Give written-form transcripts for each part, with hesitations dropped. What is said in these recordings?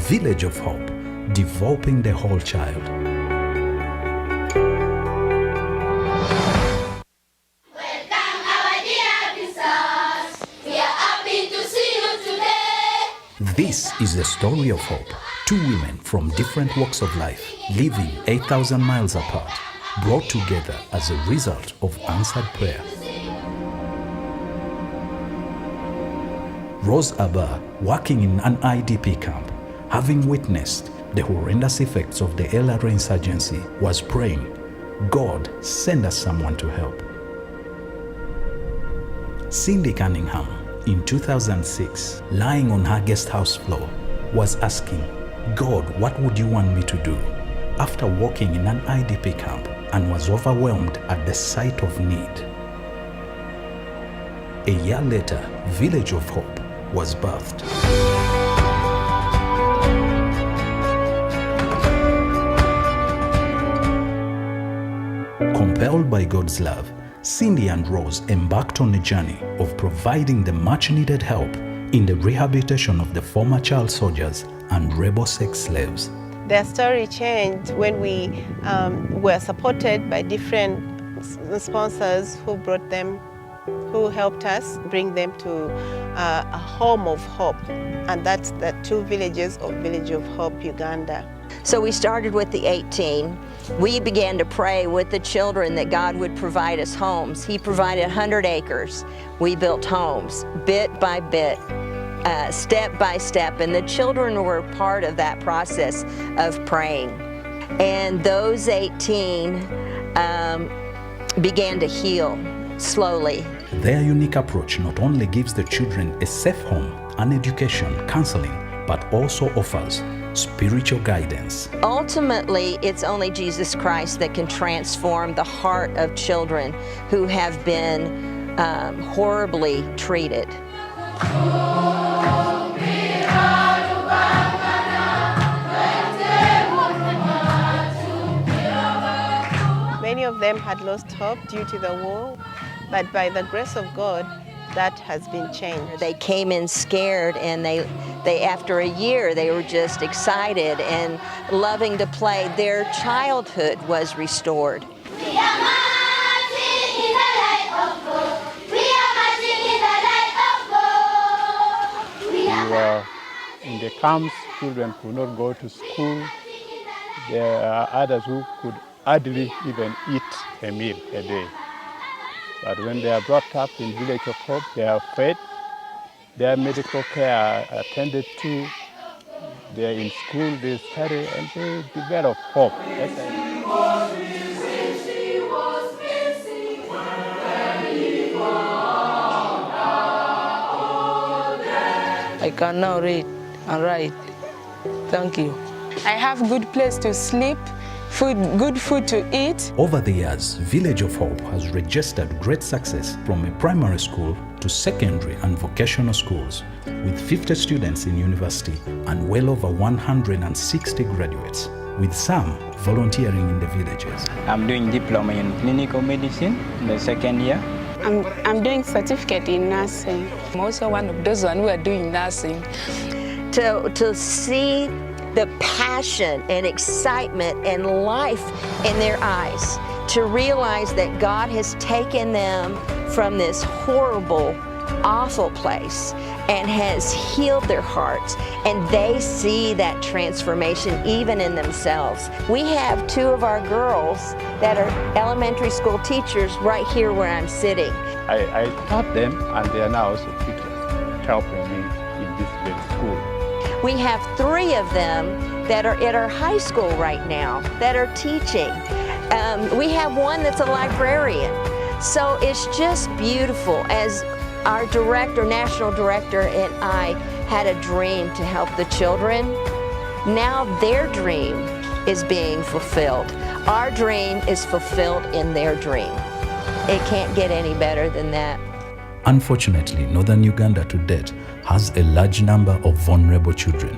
Village of Hope, developing the whole child. This is the story of hope. Two women from different walks of life, living 8,000 miles apart, brought together as a result of answered prayer. Rose Abba, working in an IDP camp, having witnessed the horrendous effects of the LRA insurgency, was praying, "God, send us someone to help." Cindy Cunningham, in 2006, lying on her guest house floor, was asking, "God, what would you want me to do?" After working in an IDP camp and was overwhelmed at the sight of need. A year later, Village of Hope was birthed. Compelled by God's love, Cindy and Rose embarked on a journey of providing the much-needed help in the rehabilitation of the former child soldiers and rebel sex slaves. Their story changed when we were supported by different sponsors who helped us bring them to a home of hope, and that's the 2 villages of Village of Hope, Uganda. So we started with the 18. We began to pray with the children that God would provide us homes. He provided 100 acres. We built homes, bit by bit, step by step, and the children were part of that process of praying. And those 18 began to heal slowly. Their unique approach not only gives the children a safe home, an education, counseling, but also offers spiritual guidance. Ultimately, it's only Jesus Christ that can transform the heart of children who have been horribly treated. Many of them had lost hope due to the war, but by the grace of God, that has been changed. They came in scared, and they after a year, they were just excited and loving to play. Their childhood was restored. We are marching in the light of God. We are marching in the light of God. We are in the camps, children could not go to school. There are others who could hardly even eat a meal a day. But when they are brought up in Village of Hope, they are fed, their medical care attended to, they are in school, they study, and they develop hope. I can now read and write. Thank you. I have good place to sleep, good food to eat. Over the years, Village of Hope has registered great success from a primary school to secondary and vocational schools, with 50 students in university and well over 160 graduates, with some volunteering in the villages. I'm doing diploma in clinical medicine in the second year. I'm doing certificate in nursing. I'm also one of those who are doing nursing. To see the passion and excitement and life in their eyes, to realize that God has taken them from this horrible, awful place and has healed their hearts, and they see that transformation even in themselves. We have 2 of our girls that are elementary school teachers right here where I'm sitting. I taught them, and they are now also teachers, helping me in this very school. We have 3 of them that are at our high school right now that are teaching. We have one that's a librarian. So it's just beautiful. As our director, national director, and I had a dream to help the children, now their dream is being fulfilled. Our dream is fulfilled in their dream. It can't get any better than that. Unfortunately, northern Uganda to date has a large number of vulnerable children.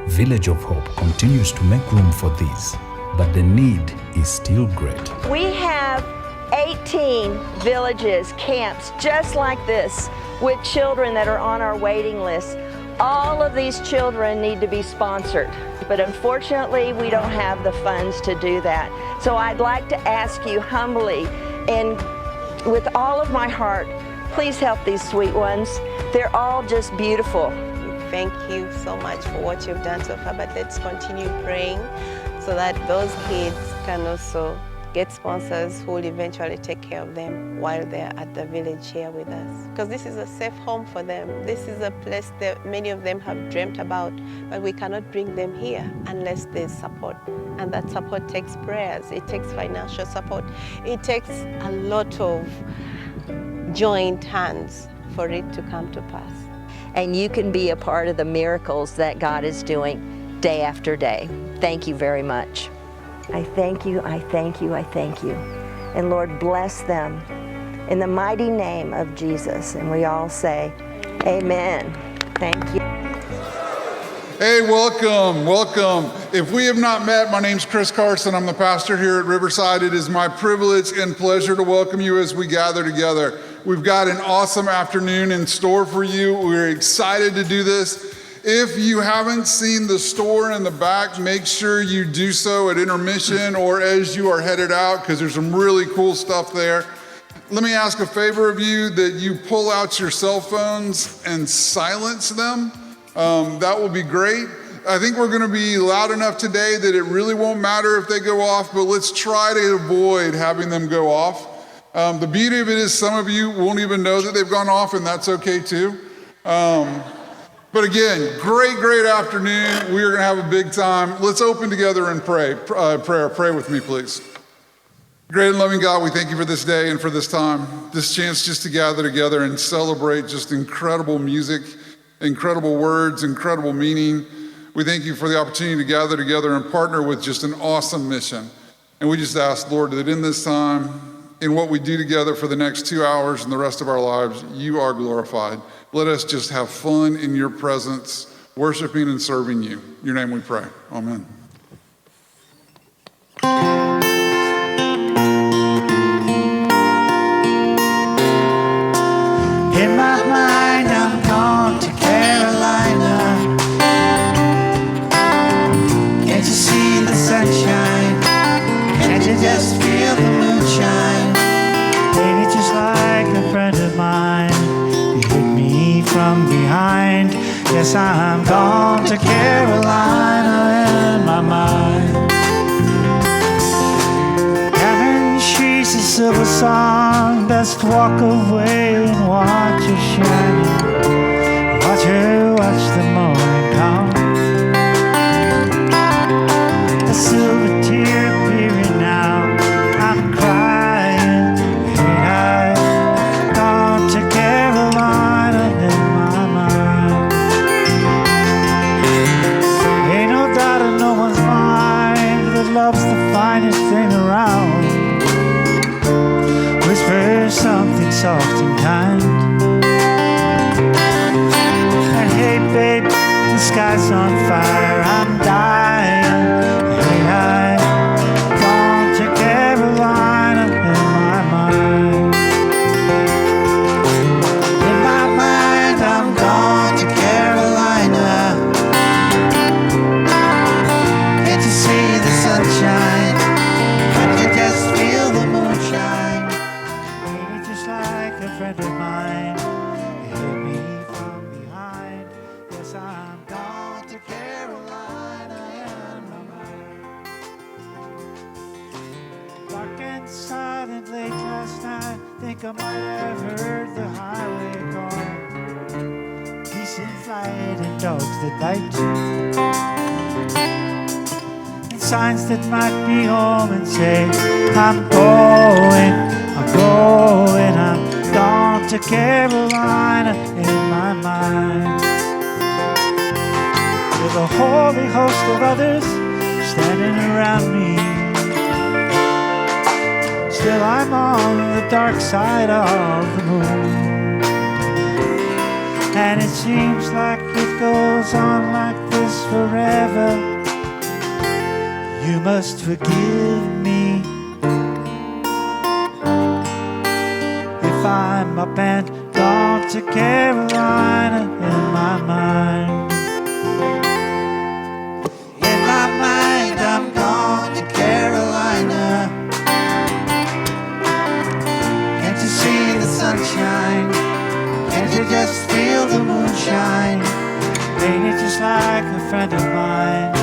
Village of Hope continues to make room for these, but the need is still great. We have 18 villages, camps just like this, with children that are on our waiting list. All of these children need to be sponsored, but unfortunately we don't have the funds to do that. So I'd like to ask you humbly and with all of my heart, please help these sweet ones. They're all just beautiful. Thank you so much for what you've done so far, but let's continue praying so that those kids can also get sponsors who will eventually take care of them while they're at the village here with us. Because this is a safe home for them. This is a place that many of them have dreamt about, but we cannot bring them here unless there's support. And that support takes prayers, it takes financial support, it takes a lot of joint hands for it to come to pass. And you can be a part of the miracles that God is doing day after day. Thank you very much. I thank you, I thank you, I thank you. And Lord, bless them in the mighty name of Jesus. And we all say, amen. Thank you. Hey, welcome, welcome. If we have not met, my name's Chris Carson. I'm the pastor here at Riverside. It is my privilege and pleasure to welcome you as we gather together. We've got an awesome afternoon in store for you. We're excited to do this. If you haven't seen the store in the back, make sure you do so at intermission or as you are headed out, because there's some really cool stuff there. Let me ask a favor of you that you pull out your cell phones and silence them. That will be great. I think we're gonna be loud enough today that it really won't matter if they go off, but let's try to avoid having them go off. The beauty of it is some of you won't even know that they've gone off, and that's okay too. But again, great afternoon. We are gonna have a big time. Let's open together and pray. Pray with me, please. Great and loving God, we thank you for this day and for this time, this chance just to gather together and celebrate just incredible music, incredible words, incredible meaning. We thank you for the opportunity to gather together and partner with just an awesome mission. And we just ask, Lord, that in this time, in what we do together for the next 2 hours and the rest of our lives, you are glorified. Let us just have fun in your presence, worshiping and serving you. In your name we pray. Amen. In my mind, I'm gone to Carolina. Can't you see the sunshine? Can't you just feel the moonshine? Baby, just like a friend of mine, you hit me from behind. Yes, I'm gone to Carolina in my mind. Cameron, she's a silver song. Best walk away and watch her shining. Watch her watch the morning come. A silver tear appearing now. I'm crying. Ain't I gone to Carolina in my mind? Ain't no doubt in no one's mind that love's the finest thing around. Whisper something soft and kind. And hey babe, the sky's on fire, I'm dying. Ain't I gone to Carolina in my mind? In my mind, I'm gone to Carolina. Can't you see the sunshine? Can't you just feel the moonshine? Baby, just like a friend of mine, you hit me from behind. Yes, I'm gone to Carolina in my mind. Dark and silent late last night, think I might have heard the highway call. Peace in flight and dogs that bite. And signs that might be home and say, I'm going gone to Carolina in my mind. With a holy host of others standing around me, still I'm on the dark side of the moon. And it seems like it goes on like this forever. You must forgive me if I'm up and gone to Carolina in my mind. friend of mine.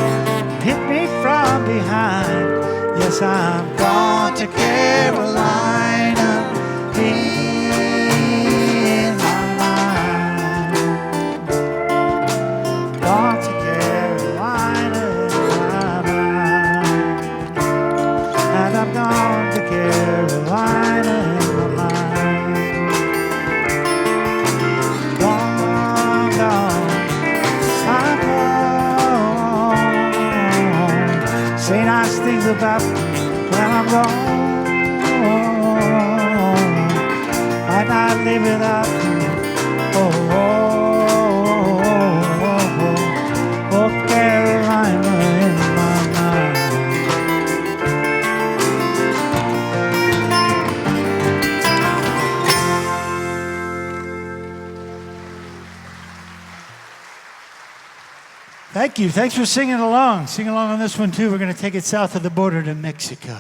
Hit me from behind. Yes, I'm gone to Carolina in my mind. Gone to Carolina in my mind. And I'm gone to Carolina in my mind. Gone, gone, I'm gone. Say nice things about me when I'm gone. Might not live without you. Oh, oh, oh, oh, oh, oh, Carolina in my mind. Thank you. Thanks for singing along. Sing along on this one, too. We're going to take it south of the border to Mexico.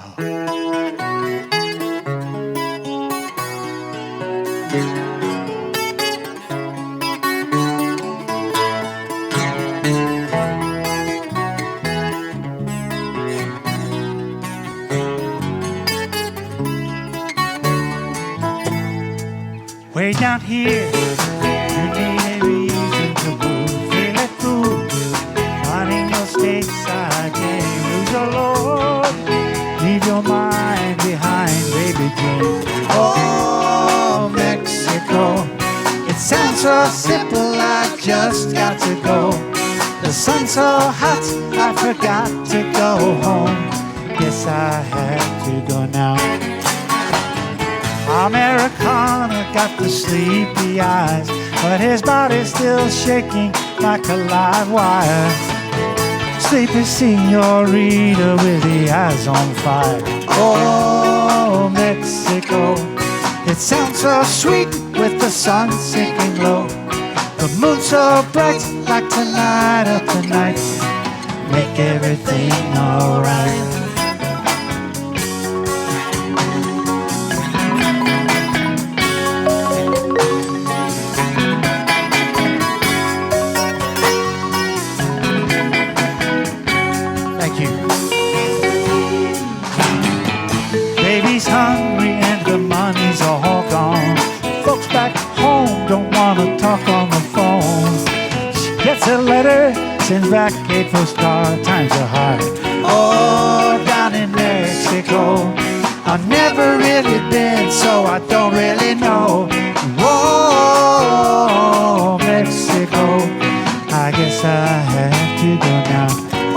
Way down here, you need a reason to move. Feel it cool. Running your stateside game. Lose your Lord. Leave your mind behind, baby Jane. Oh, Mexico. It sounds so simple, I just got to go. The sun's so hot, I forgot to go home. Guess I have to go now. Americana got the sleepy eyes, but his body's still shaking like a live wire. Sleepy senorita with the eyes on fire. Oh, Mexico. It sounds so sweet with the sun sinking low. The moon so bright like tonight of the night. Make everything alright. Hungry and the money's all gone. Folks back home don't want to talk on the phone. She gets a letter, sends back a postcard. Times are hard. Oh, down in Mexico. I've never really been, so I don't really know. Whoa, Mexico. I guess I have to go now.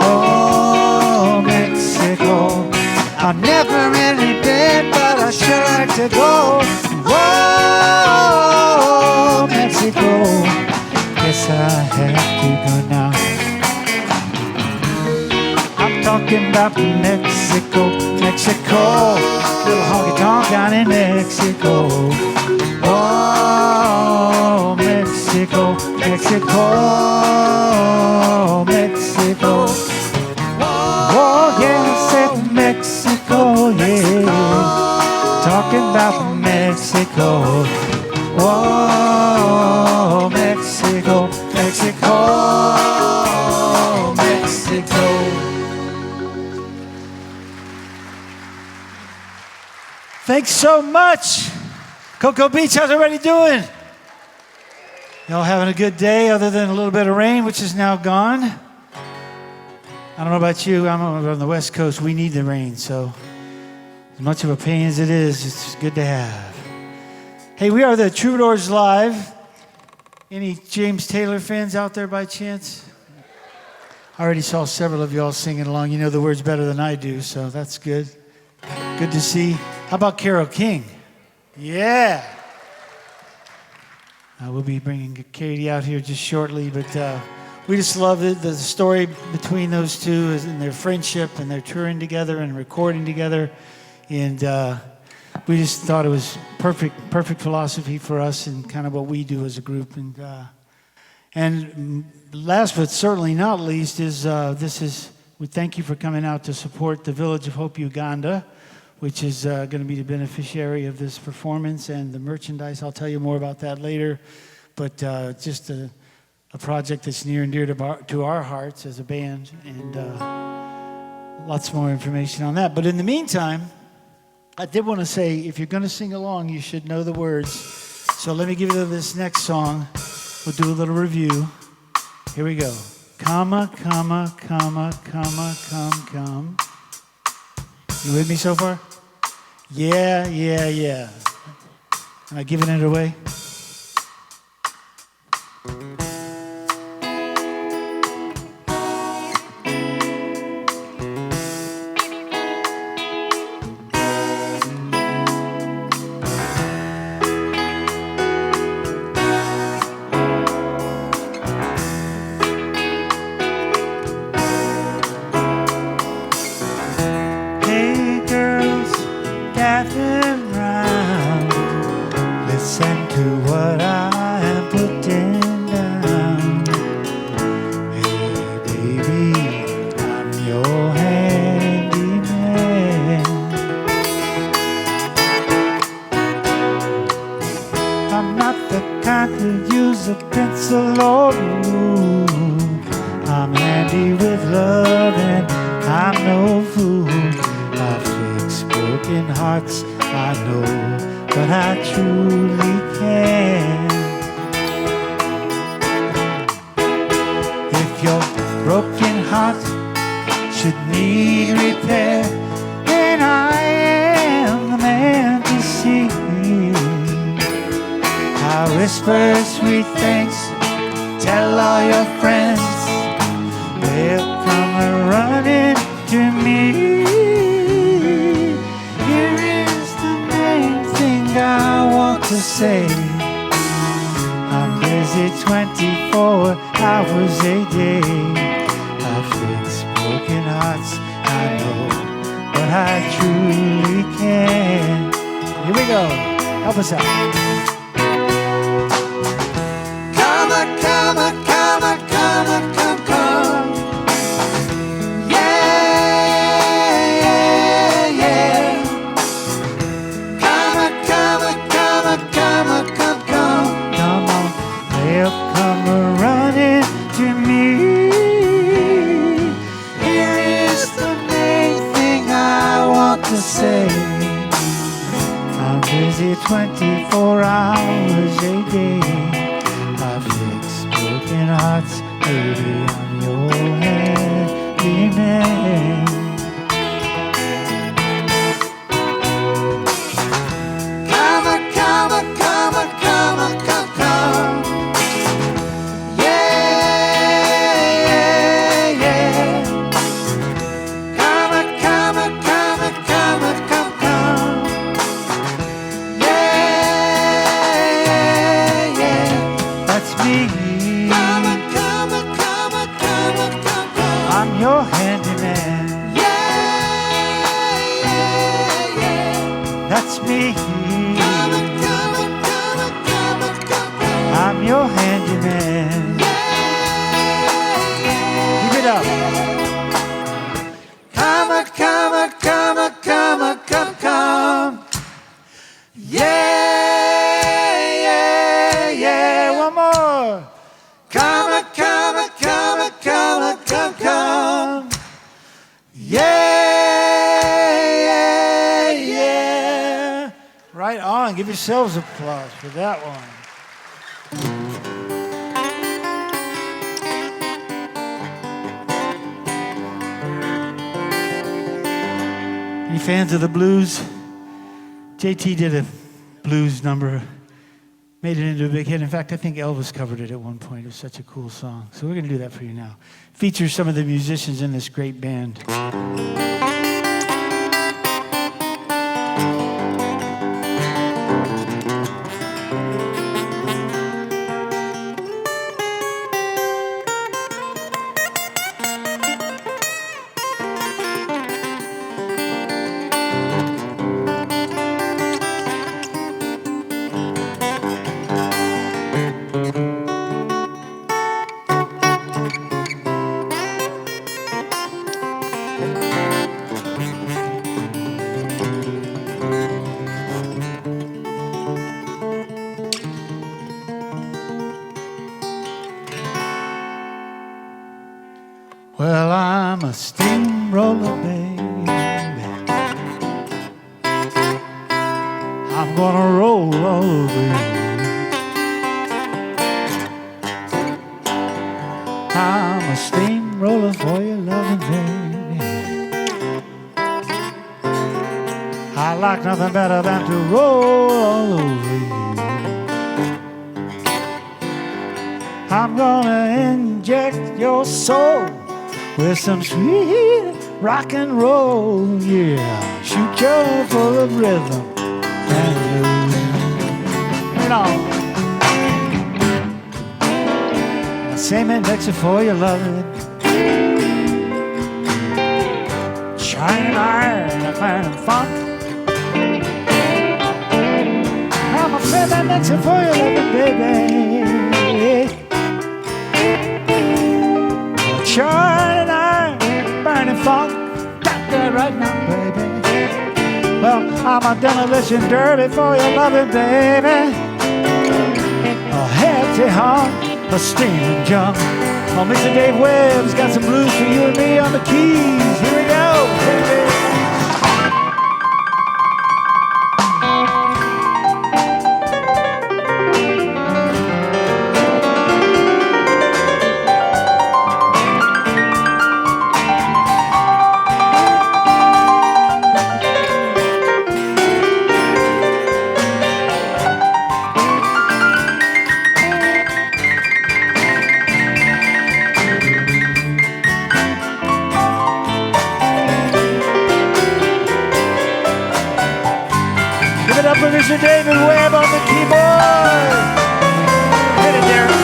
Oh, Mexico. I've never really been, but I sure like to go. Whoa, Mexico. Guess I have to go now. I'm talking about Mexico, Mexico. Little honky tonk down in Mexico. Whoa, Mexico, Mexico, Mexico. Oh, yes, it's Mexico, yeah. Talking about Mexico. Whoa, Mexico, Mexico, Mexico. Thanks so much. Cocoa Beach, how's everybody doing? Y'all having a good day other than a little bit of rain, which is now gone? I don't know about you, I'm on the West Coast, we need the rain, so as much of a pain as it is, it's good to have. Hey, we are the Troubadours Live. Any James Taylor fans out there by chance? I already saw several of y'all singing along. You know the words better than I do, so that's good. Good to see. How about Carole King? Yeah. We'll be bringing Katie out here just shortly, but we just love it. The story between those two is in their friendship and their touring together and recording together. And we just thought it was perfect philosophy for us and kind of what we do as a group. And last but certainly not least is we thank you for coming out to support the Village of Hope Uganda, which is going to be the beneficiary of this performance and the merchandise. I'll tell you more about that later. But just a a project that's near and dear to our hearts as a band, and lots more information on that. But in the meantime, I did want to say, if you're going to sing along, you should know the words. So let me give you this next song. We'll do a little review. Here we go. Comma, comma, comma, comma, come. You with me so far? Yeah, yeah, yeah. Am I giving it away? Give yourselves applause for that one. Any fans of the blues? JT did a blues number, made it into a big hit. In fact, I think Elvis covered it at one point. It was such a cool song. So we're going to do that for you now. Features some of the musicians in this great band. Well, I'm a steamroller, baby. I'm gonna roll all over you. I'm a steamroller for your loving, baby. I like nothing better than to roll all over you. I'm gonna inject your soul with some sweet rock and roll, yeah. Shoot you full of rhythm and blues. You know, same next for your loving. Shining iron, a fine funk. I'm a feather next for your loving, baby. Shining iron, burning funk. Got that right now, baby. Well, I'm a demolition derby for your loving, baby. A hefty heart, a steaming jump. Oh, Mr. Dave Webb's got some blues for you and me on the keys. Here we go, baby. Mr. David Webb on the keyboard. Hit it, Derek.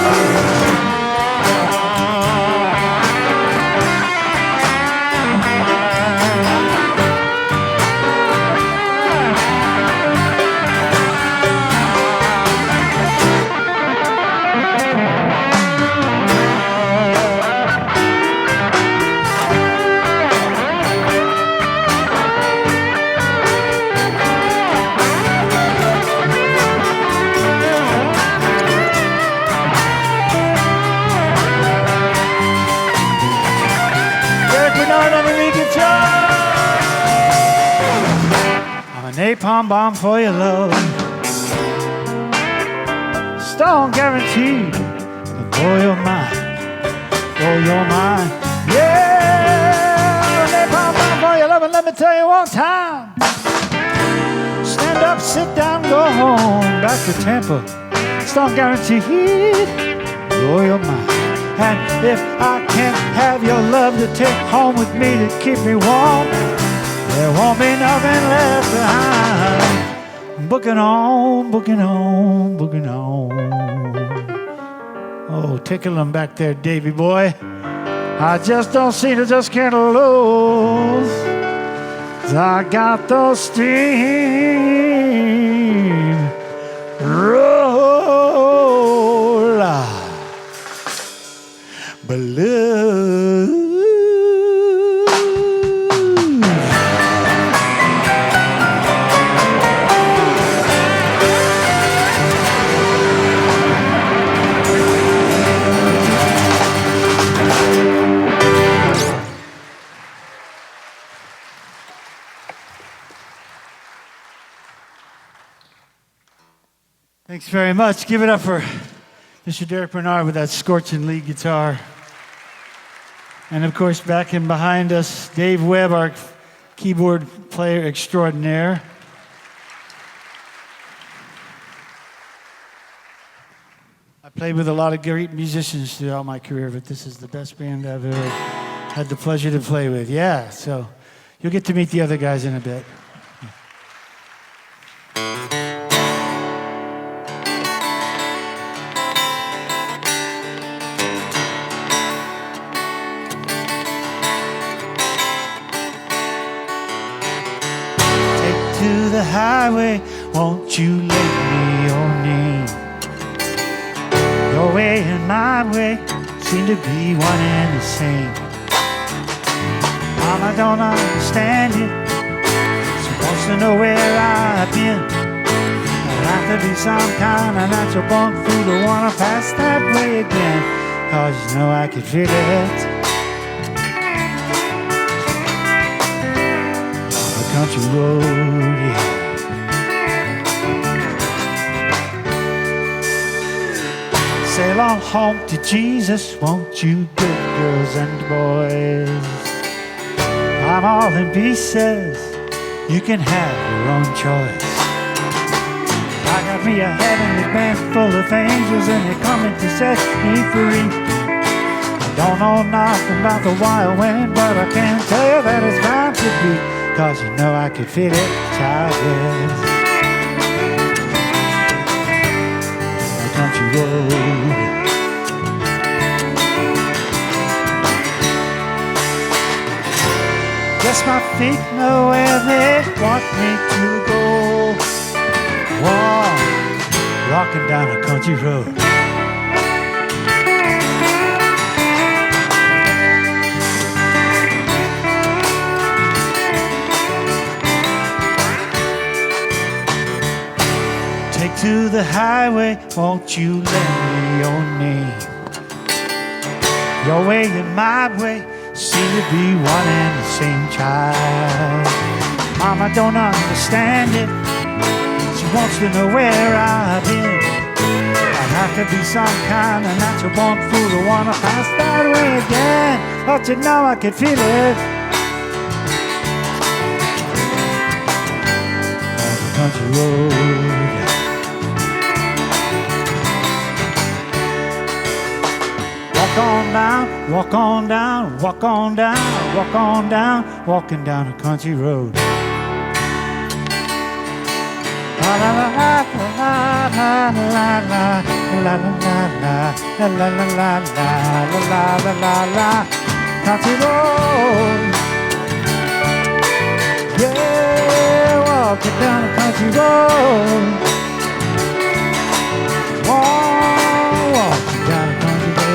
Napalm bomb for your love. Stone guaranteed to blow your mind. Blow your mind. Yeah, napalm bomb for your love. And let me tell you one time. Stand up, sit down, go home. Back to Tampa. Stone guaranteed blow your mind. And if I can't have your love to take home with me to keep me warm, there won't be nothing left behind. Booking on, booking on, booking on. Oh, tickle them back there, Davy boy. I just don't see to just can't lose. I got those steam roller blues. Thanks very much. Give it up for Mr. Derek Bernard with that scorching lead guitar. And of course, back in behind us, Dave Webb, our keyboard player extraordinaire. I played with a lot of great musicians throughout my career, but this is the best band I've ever had the pleasure to play with. Yeah, so you'll get to meet the other guys in a bit. To the highway, won't you lend me your name? Your way and my way seem to be one and the same. Mama don't understand it. She wants to know where I've been. I'd have to be some kind of natural born fool to wanna pass that way again. 'Cause you know I could feel it. country road, yeah. Sail on home to Jesus, won't you, good girls and boys? I'm all in pieces, you can have your own choice. I got me a heavenly band full of angels, and they're coming to set me free. I don't know nothing about the wild wind, but I can tell you that it's bound to be, 'cause you know I could feel it, child, yes. The country road. Guess my feet know where they want me to go. Whoa, rocking down a country road. Take to the highway, won't you lend me your name? Your way and my way seem to be one and the same child. Mama don't understand it, she wants to know where I've been. I'd have to be some kind of natural born fool to wanna pass that way again. But you know I could feel it. On the country road. Walk on down, walk on down, walk on down, walk on down, walking down a country road. La la la la la la la la la la la la la la la country road. Yeah, walking down a country road. Walking down a country road.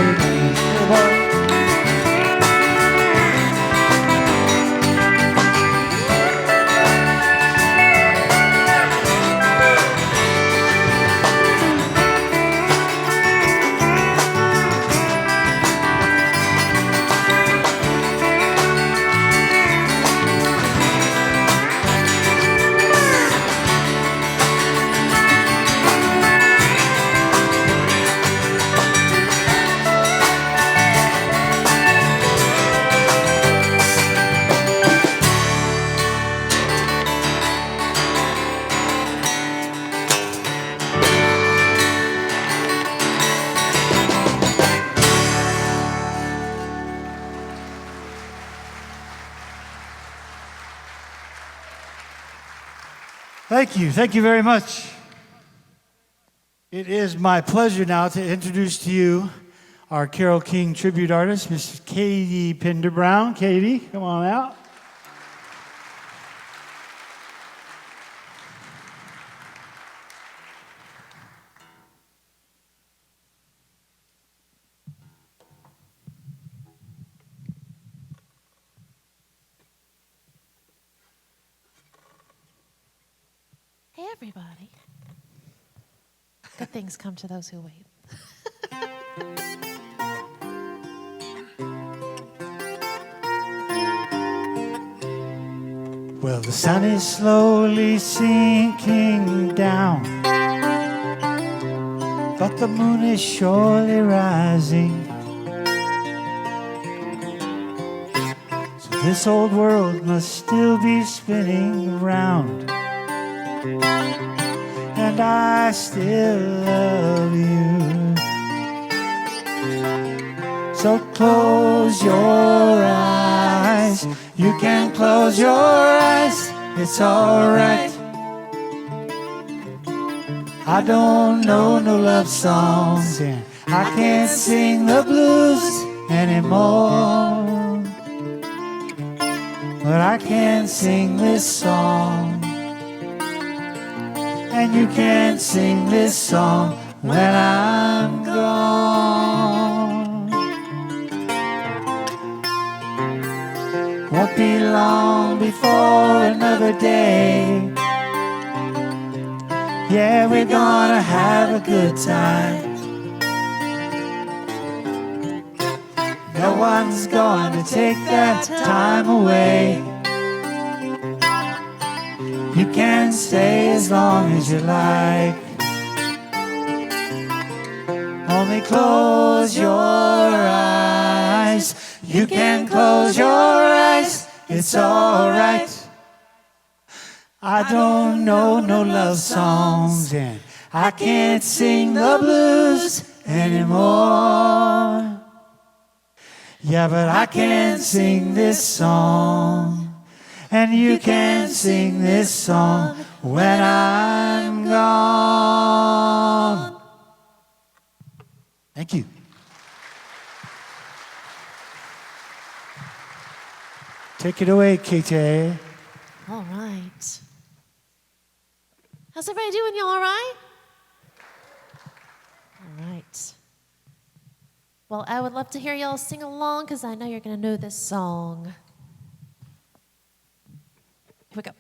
Thank you very much. It is my pleasure now to introduce to you our Carole King tribute artist, Miss Katie Pender Brown. Katie, come on out. Hey, everybody. Good things come to those who wait. Well, the sun is slowly sinking down, but the moon is surely rising. So this old world must still be spinning around, and I still love you. So close your eyes, you can close your eyes, it's alright. I don't know no love songs, and I can't sing the blues anymore, but I can sing this song, and you can sing this song when I'm gone. Won't be long before another day. Yeah, we're gonna have a good time. No one's going to take that time away. can stay as long as you like. Only close your eyes. You can close your eyes. It's all right. I don't know no love songs and I can't sing the blues anymore. Yeah, but I can sing this song, and you can sing this song when I'm gone. Thank you. Take it away, KT. All right. How's everybody doing? Y'all all right? All right. Well, I would love to hear y'all sing along because I know you're going to know this song. Here we go.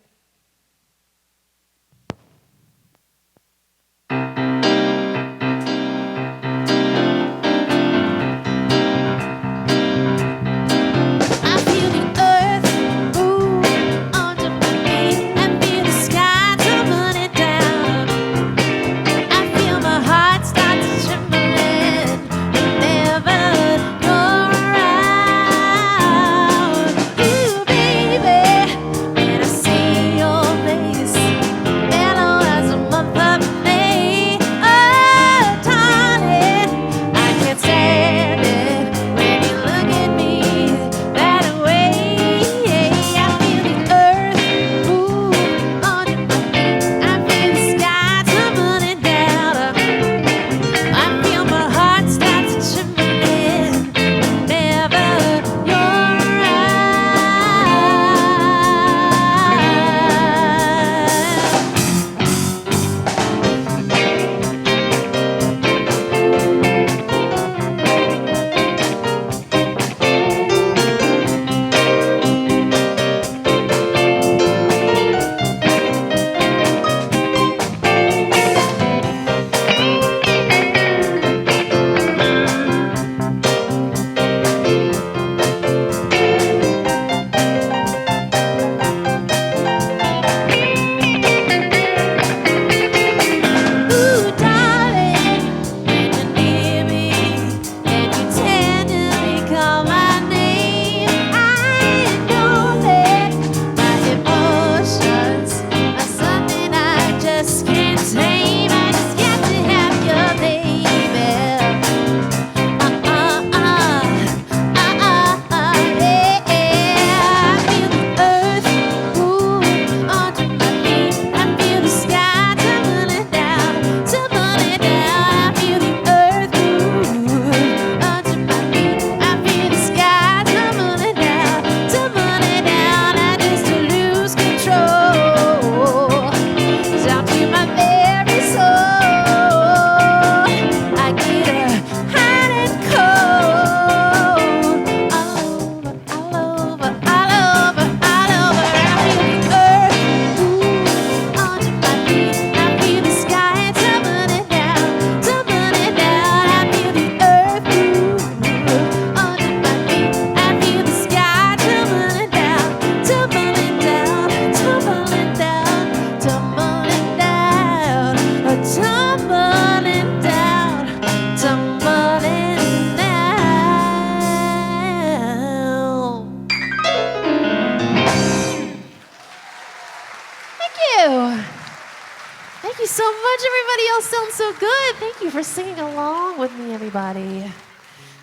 Thank you so much, everybody. Y'all sound so good. Thank you for singing along with me, everybody.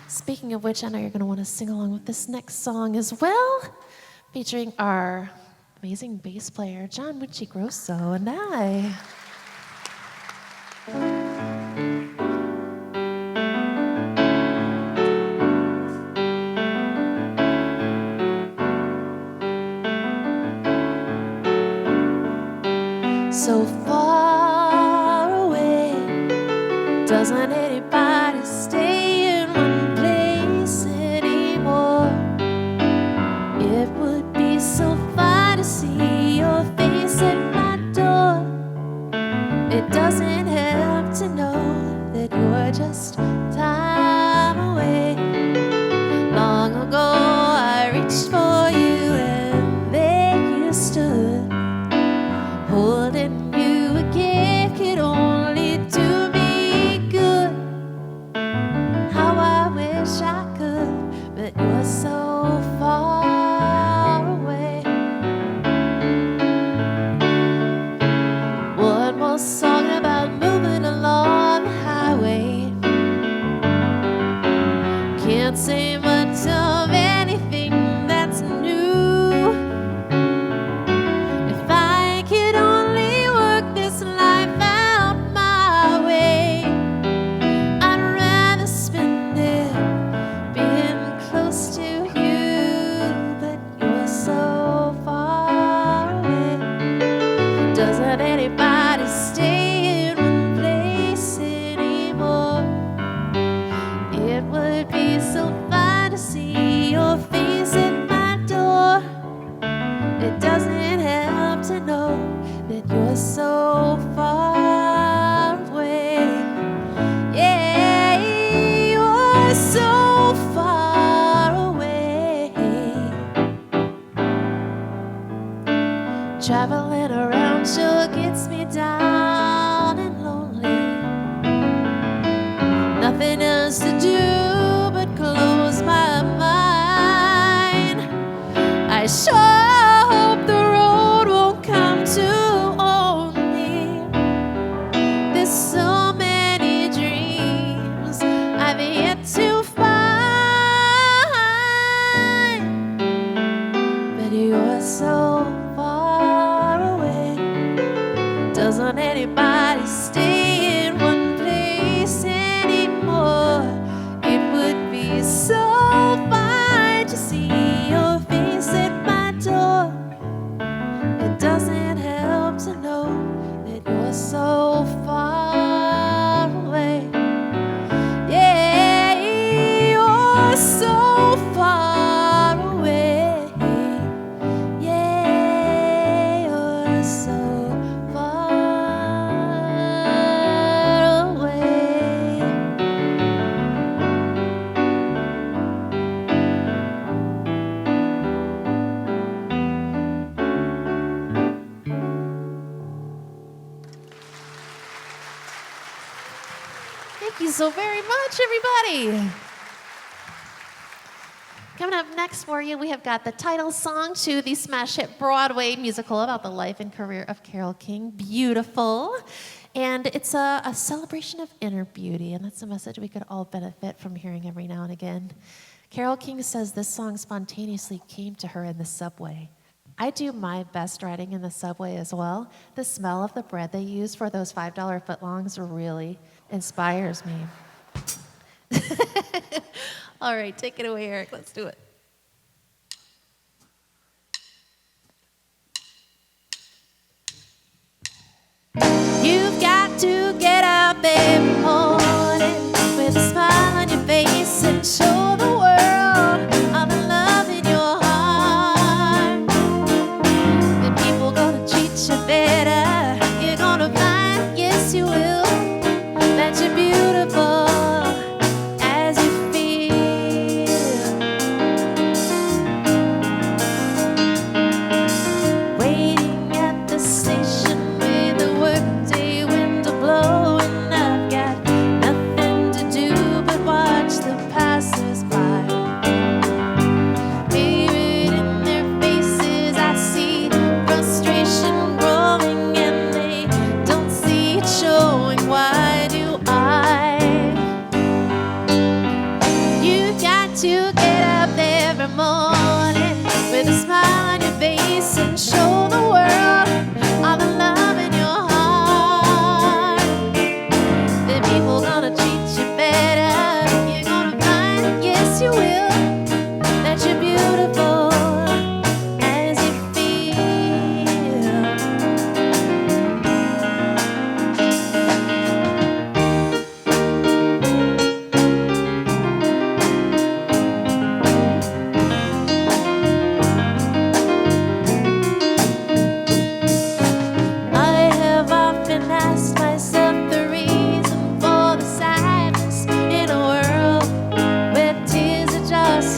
Speaking of which, I know you're going to want to sing along with this next song as well, featuring our amazing bass player, John Grosso, and I. So far away, doesn't anybody stay in one place anymore? It would be so fun to see your face at my door. It doesn't help to know that you're just time away. Long ago I reached for you and there you stood, holding can't say much of anything that's new. If I could only work this life out my way, I'd rather spend it being close to you, but you're so far away. Doesn't anybody stay in one place anymore? It would be so fun to see your face at my door. It doesn't help to know that you're so far away. Yeah, you're so far away. Traveling around sure gets me down and lonely. Nothing else to do but close my mind. I sure hope the road won't come to own me. There's so many dreams I've yet to find, but you're so far away. Doesn't anybody stay in one place anymore? It would be so fun to see your face at my door. It doesn't help to know that you're so far away. Yeah, you're so far away. Yeah, you're so far away. Thank you so very much, everybody. Coming up next for you, we have got the title song to the smash hit Broadway musical about the life and career of Carole King, Beautiful. And it's a celebration of inner beauty, and that's a message we could all benefit from hearing every now and again. Carole King says this song spontaneously came to her in the subway. I do my best riding in the subway as well. The smell of the bread they use for those $5 footlongs really inspires me. All right, take it away, Eric. Let's do it. You've got to get up every morning with a smile on your face and show the world all the love in your heart. The people gonna treat you better. You're gonna find, yes you will, that you're beautiful as you feel. Waiting at the station with the workday window blowing, I've got nothing to do but watch the passers-by. Maybe in their faces I see frustration growing, and they don't see it showing. Why do I? You got to get up every morning with a smile on your face and show the world all the love in your heart. The people gonna treat you better. You're gonna find, yes you will, that you're beautiful as you feel. I have often asked myself the reason for the sadness in a world where tears are just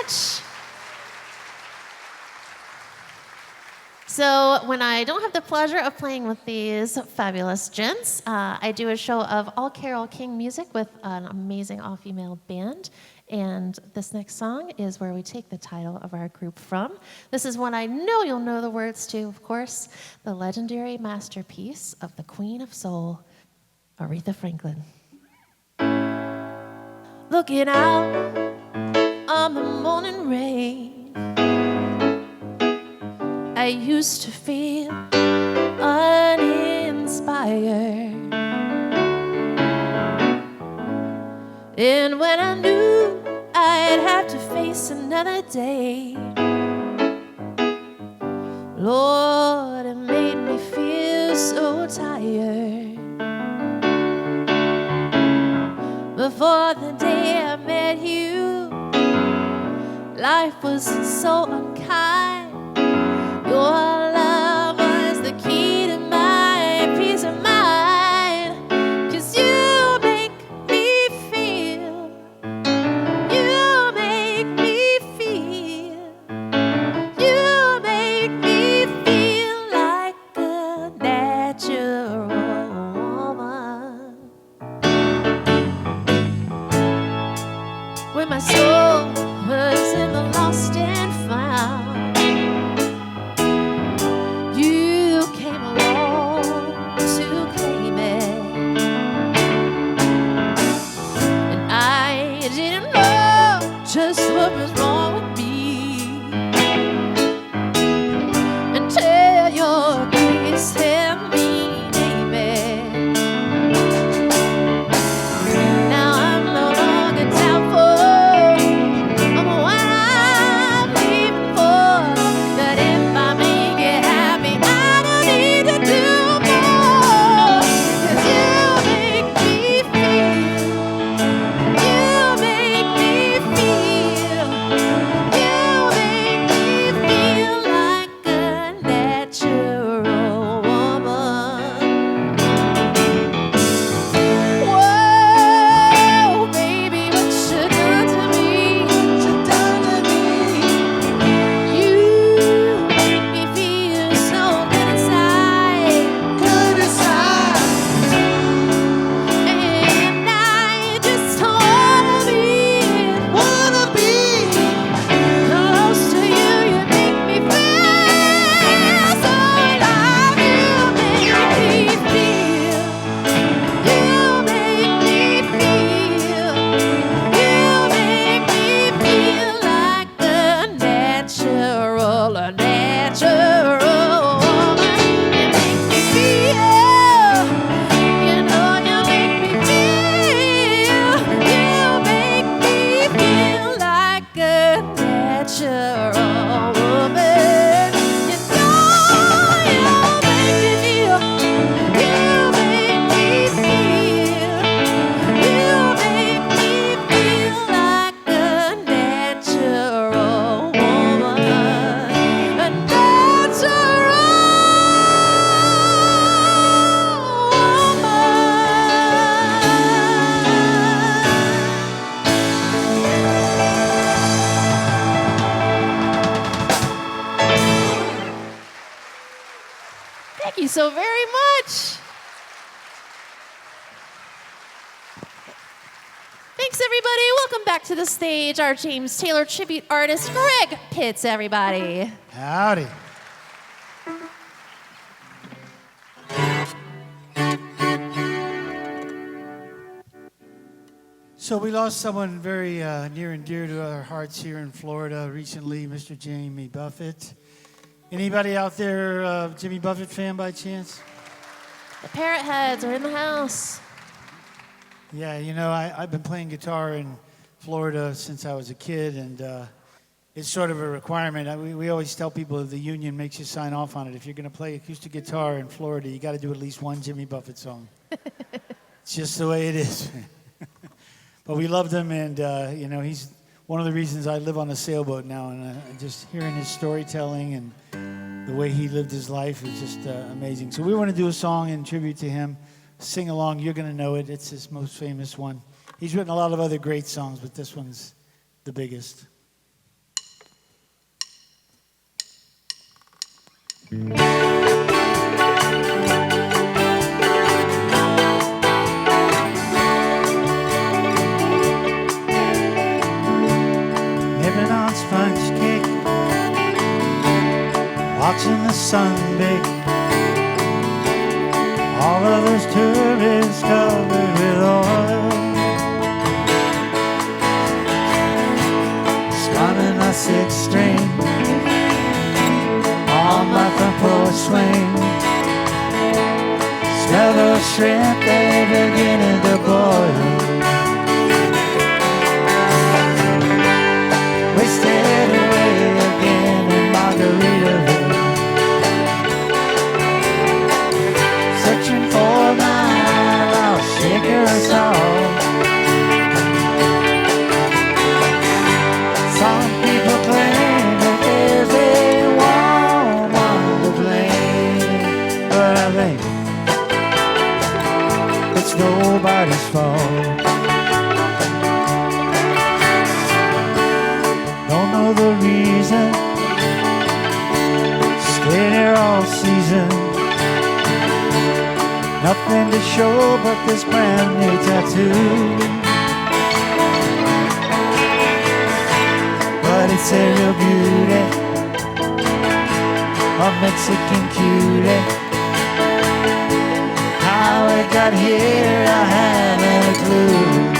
much. So when I don't have the pleasure of playing with these fabulous gents, I do a show of all Carole King music with an amazing all-female band. And this next song is where we take the title of our group from. This is one I know you'll know the words to, of course, the legendary masterpiece of the Queen of Soul, Aretha Franklin. Looking out on the morning rain, I used to feel uninspired. And when I knew I'd have to face another day, Lord, it made me feel so tired. Before the day I met you, life was so unkind. Your love was the key to my peace of mind. 'Cause you make me feel, you make me feel, you make me feel like a natural woman. When my soul was in the lost and found, you came along to claim it. And I didn't know just what was wrong with me until your kiss held me, baby. Now I'm no longer doubtful of what I'm leaving for. That if I make it happy, I don't need to do more. 'Cause you make me feel, you make me feel, you make me feel like a natural woman. Whoa, baby, what you done to me, what you done to me. You make me feel so good inside, good inside. And I just wanna be close to you. You make me feel so alive. You make me feel, you make me feel, you make me feel like a natural woman. You make me feel, you know you make me feel, you make me feel like a natural woman. You know you make me feel, you make me feel, you make me feel like a natural woman. A natural Thank you so very much. Thanks, everybody. Welcome back to the stage, our James Taylor tribute artist, Greg Pitts, everybody. Howdy. So we lost someone very near and dear to our hearts here in Florida recently, Mr. Jimmy Buffett. Anybody out there Jimmy Buffett fan by chance? The Parrot Heads are in the house. Yeah, you know, I've been playing guitar in Florida since I was a kid, and it's sort of a requirement. We always tell people the union makes you sign off on it. If you're going to play acoustic guitar in Florida, you got to do at least one Jimmy Buffett song. It's just the way it is. But we loved him, and you know, he's one of the reasons I live on a sailboat now, and just hearing his storytelling and the way he lived his life is just amazing. So we want to do a song in tribute to him. Sing along, you're going to know it. It's his most famous one. He's written a lot of other great songs, but this one's the biggest. Living on sponge cake, watching the sun bake. All of those turbans covered with oil, strumming my sixth string on my front porch swing. Smell those shrimp, they're beginning to boil. Wasted away again in Margaritaville, searching for my lost shaker song. Some people claim that there's a woman to blame, but I think it's nobody's fault. Don't know the reason, stayed here all season. Nothing to show but this brand new tattoo. But it's a real beauty, a Mexican cutie. How it got here, I haven't a clue.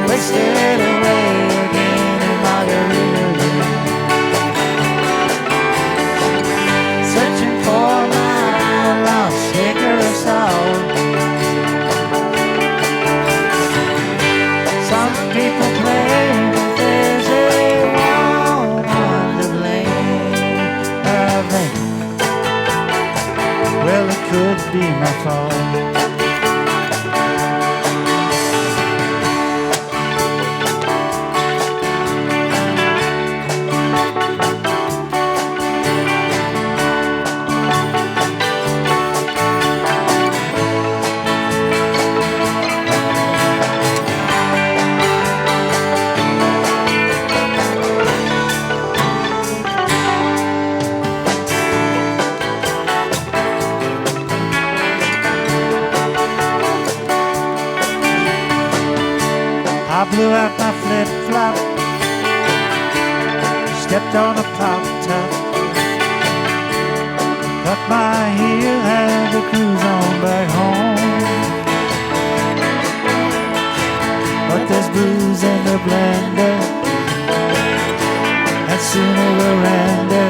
Wasted away again in Margaritaville, searching for my lost shaker of salt. Some people claim that there's a woman to blame, but I think, well, it could be my fault. I blew out my flip-flop, stepped on a pop-top, cut my heel, had to cruise on back home. But there's booze in the blender, and soon a veranda,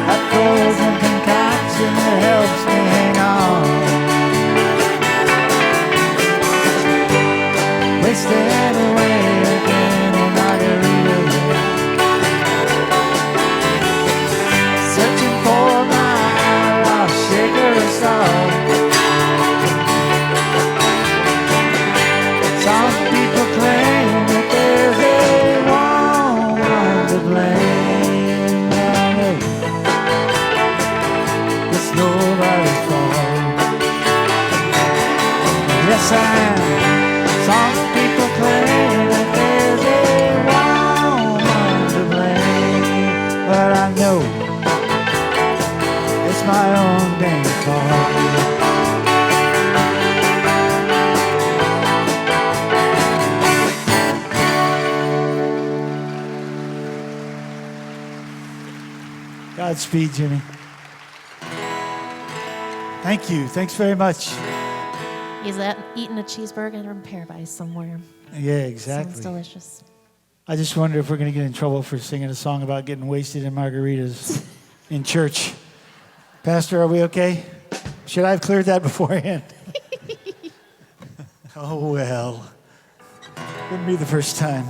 a frozen concoction that helps me hang on. Wasted away again in Margaritaville, searching for my lost shaker of salt. Some people claim that there's a woman to blame. I know it's nobody's fault. Yes, I am. Some people claim that there's a woman to blame, but I know it's my own dang fault. Godspeed, Jimmy. Thank you. Thanks very much. He's eating a cheeseburger in paradise somewhere. Yeah, exactly. Sounds delicious. I just wonder if we're going to get in trouble for singing a song about getting wasted in margaritas in church. Pastor, are we okay? Should I have cleared that beforehand? Oh, well. Wouldn't be the first time.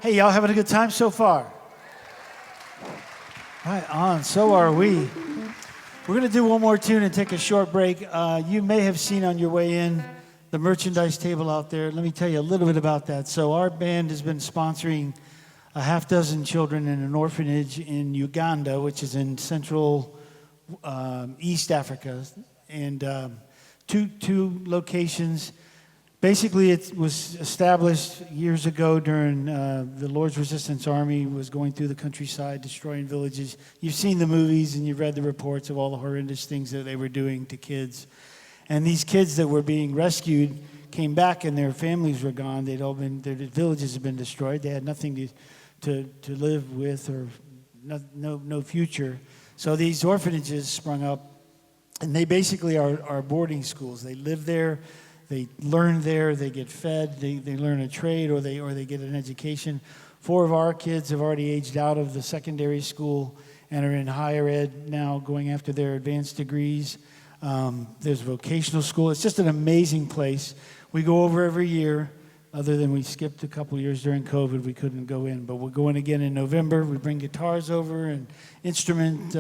Hey, y'all having a good time so far? Right on, so are we. We're going to do one more tune and take a short break. You may have seen on your way in the merchandise table out there. Let me tell you a little bit about that. So our band has been sponsoring a half dozen children in an orphanage in Uganda, which is in central East Africa, and two locations. Basically, it was established years ago during the Lord's Resistance Army was going through the countryside, destroying villages. You've seen the movies and you've read the reports of all the horrendous things that they were doing to kids. And these kids that were being rescued came back and their families were gone. They'd all been, their villages had been destroyed. They had nothing to live with or no future. So these orphanages sprung up, and they basically are boarding schools. They live there. They learn there, they get fed, they learn a trade, or they get an education. 4 of our kids have already aged out of the secondary school and are in higher ed now, going after their advanced degrees. There's vocational school. It's just an amazing place. We go over every year, other than we skipped a couple years during COVID, we couldn't go in. But we're going again in November. We bring guitars over and instrument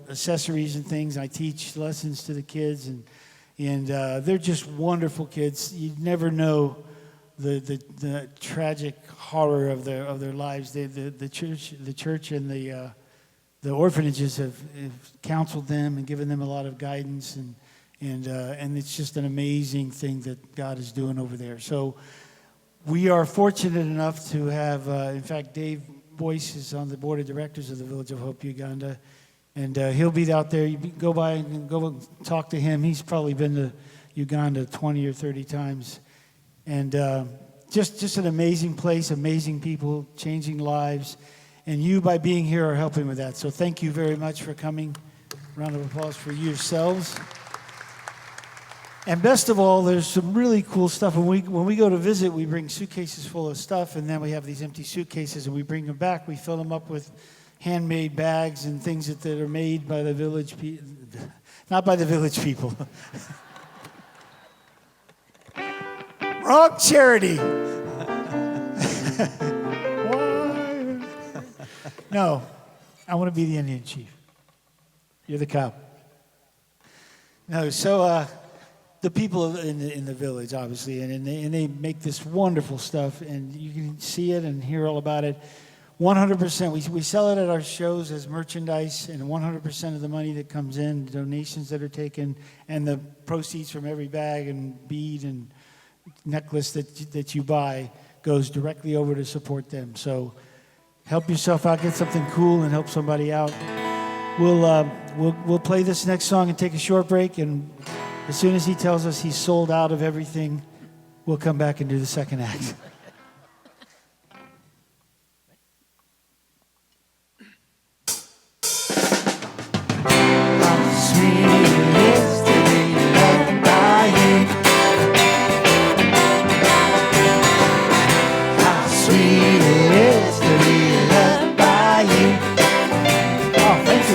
accessories and things. I teach lessons to the kids, and they're just wonderful kids. You'd never know the tragic horror of their lives. The church and the orphanages have counseled them and given them a lot of guidance, and it's just an amazing thing that God is doing over there. So we are fortunate enough to have, in fact, Dave Boyce is on the board of directors of the Village of Hope, Uganda. And he'll be out there. You go by and go talk to him. He's probably been to Uganda 20 or 30 times. And just an amazing place, amazing people, changing lives. And you, by being here, are helping with that. So thank you very much for coming. Round of applause for yourselves. And best of all, there's some really cool stuff. When we go to visit, we bring suitcases full of stuff, and then we have these empty suitcases, and we bring them back. We fill them up with handmade bags and things that are made by the village people, not by the village people. Wrong charity. Why? No, I want to be the Indian chief. You're the cop. No, so the people in the village, obviously, and they make this wonderful stuff, and you can see it and hear all about it. 100%. We sell it at our shows as merchandise, and 100% of the money that comes in, donations that are taken, and the proceeds from every bag and bead and necklace that you buy goes directly over to support them. So help yourself out, get something cool, and help somebody out. We'll play this next song and take a short break, and as soon as he tells us he's sold out of everything, we'll come back and do the second act.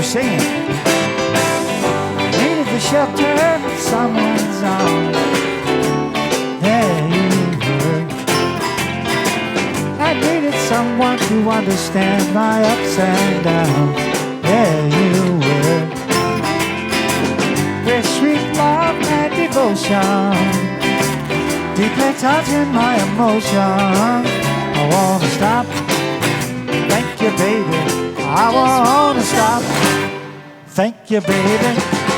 Singing. Needed the shelter of someone's arms. There you were. I needed someone to understand my ups and downs. There you were. With sweet love and devotion, deeply touching my emotion. I wanna stop. Thank you, baby. I wanna stop. Thank you, baby.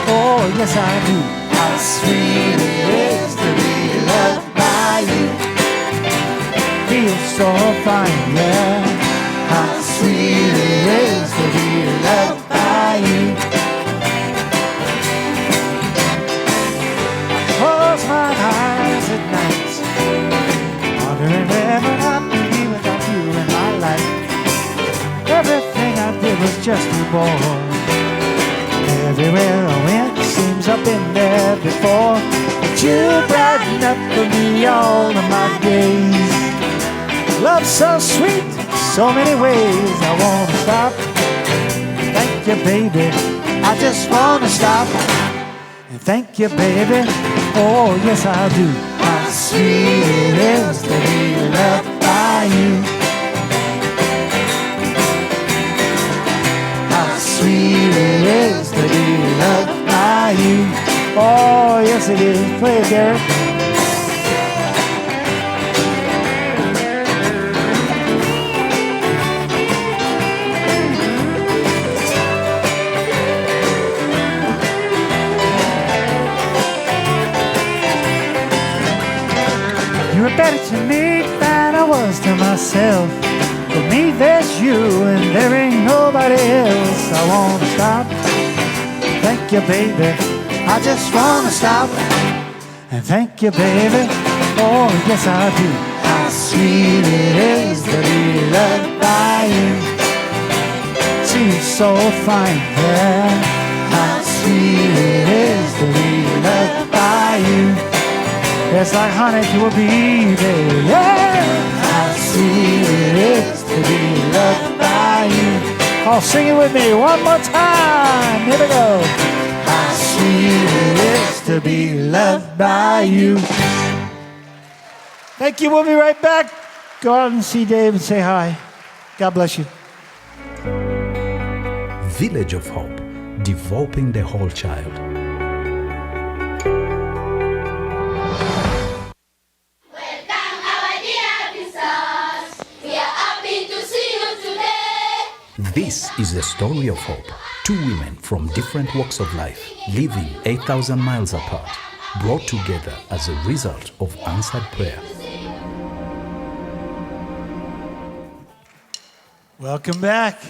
Oh, yes, I do. How sweet it is to be loved by you. Feels so fine, yeah. How sweet it is to be loved by you. I close my eyes at night, wondering whether I'd be without you in my life. Everything I did was just too bored. Everywhere I went seems I've been there before. But you brighten up for me all of my days. Love so sweet, so many ways. I wanna stop. Thank you, baby. I just wanna stop. And thank you, baby. Oh, yes, I do. How sweet it is to be loved by you. Sweet it is to be loved by you. Oh, yes it is. Play it, Derek. was to myself, for me there's you and there ain't nobody else. I wanna stop, thank you baby, I just wanna stop and thank you baby, oh yes I do. How sweet it is to be loved by you, seems so fine, yeah. How sweet it is to be loved by you, it's like honey to a bee, baby, yeah. How sweet it is to be loved by you. Oh, sing it with me one more time. Here we go. How sweet it is to be loved by you. Thank you. We'll be right back. Go out and see Dave and say hi. God bless you. Village of Hope, developing the whole child. This is the story of hope. Two women from different walks of life, living 8,000 miles apart, brought together as a result of answered prayer. Welcome back.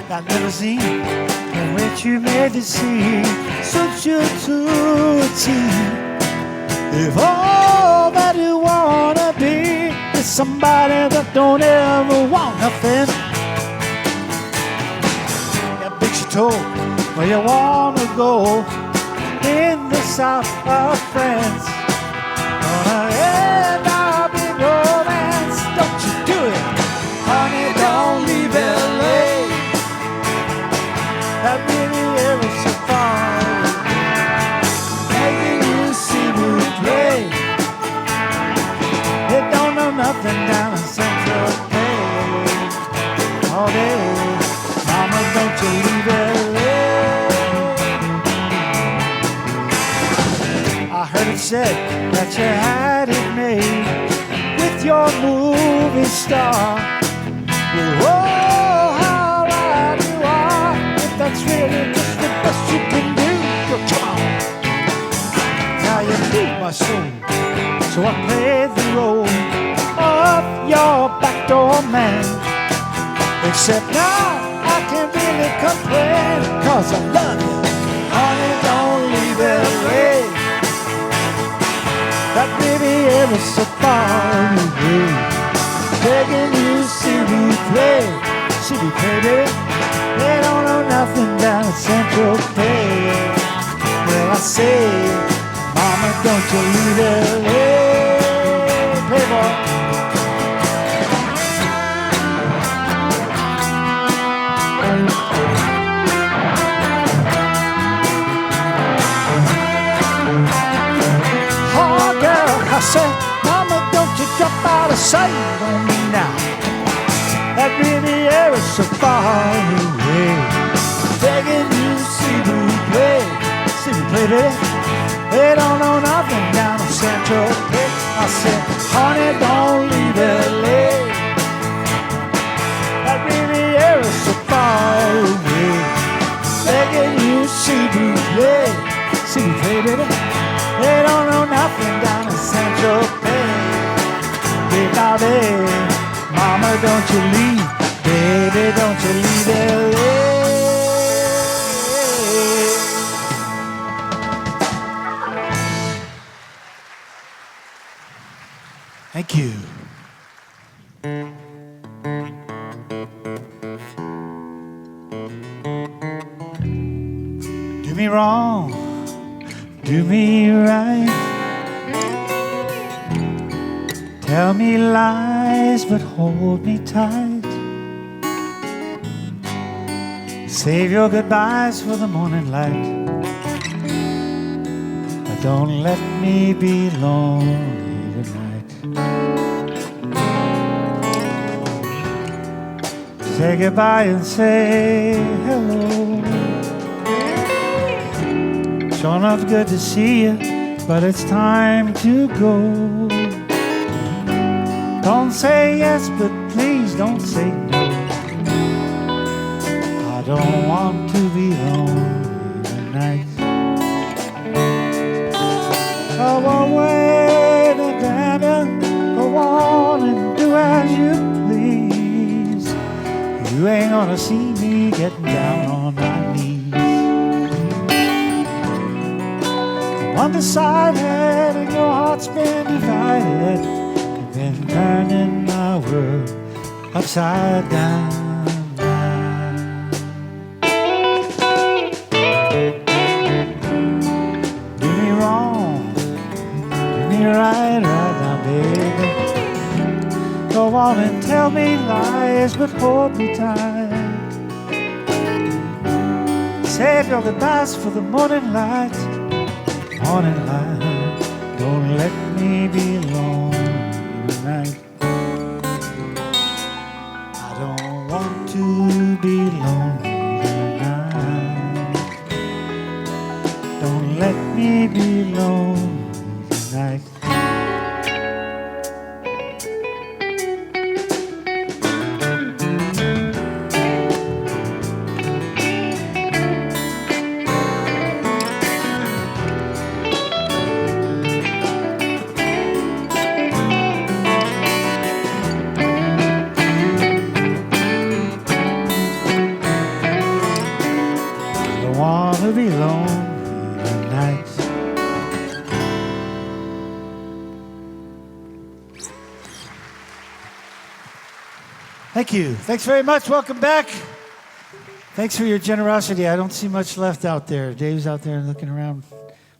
That little scene in which you made the scene suits you to a T. If all that you wanna be is somebody that don't ever want nothing, that makes you told where you wanna go in the south of France. Gonna end up in romance, don't you do it, honey, don't leave LA. That really ever so far, making you see me play. They don't know nothing down in Central Bay. All day, mama, don't you leave LA. I heard it said that you had it made with your movie star. Whoa, how right you are. That's really just the best you can do. Come on. Now you beat my soul, so I played the role of your backdoor man. Except now I can't really complain, 'cause I love you, honey, don't leave LA. That baby ever so far away, begging you see me play, baby. They don't know nothing down at Central Bay. Well, I say, mama, don't you leave LA. Play, boy. Oh, girl, I said, mama, don't you drop out of sight on me now. That Riverside so far away, begging you see me play, baby. They don't know nothing down in Central Bay. I said, honey, don't leave LA. That Riverside so far away, begging you see me play, baby. They don't know nothing down in Central Bay. Baby, mama, don't you leave, baby, don't you leave LA. Thank you. Do me wrong, do me right. Tell me lies, but hold me tight. Save your goodbyes for the morning light. But don't let me be lonely tonight. 'Cause say goodbye and say hello. Sure enough good to see you, but it's time to go. Don't say yes, but please don't say no. I don't want to be lonely tonight. Go away, Nevada, go on and do as you please. You ain't gonna see me getting down on my knees. I'm undecided and your heart's been divided. You've been turning my world upside down. Do me wrong, do me right now, baby. Go on and tell me lies, but hold me tight. Save your goodbyes for the morning light. Morning light, don't let me be lonely tonight. I don't want to be lonely tonight. Don't let me be lonely tonight. To be lonely tonight. Thank you. Thanks very much. Welcome back. Thanks for your generosity. I don't see much left out there. Dave's out there looking around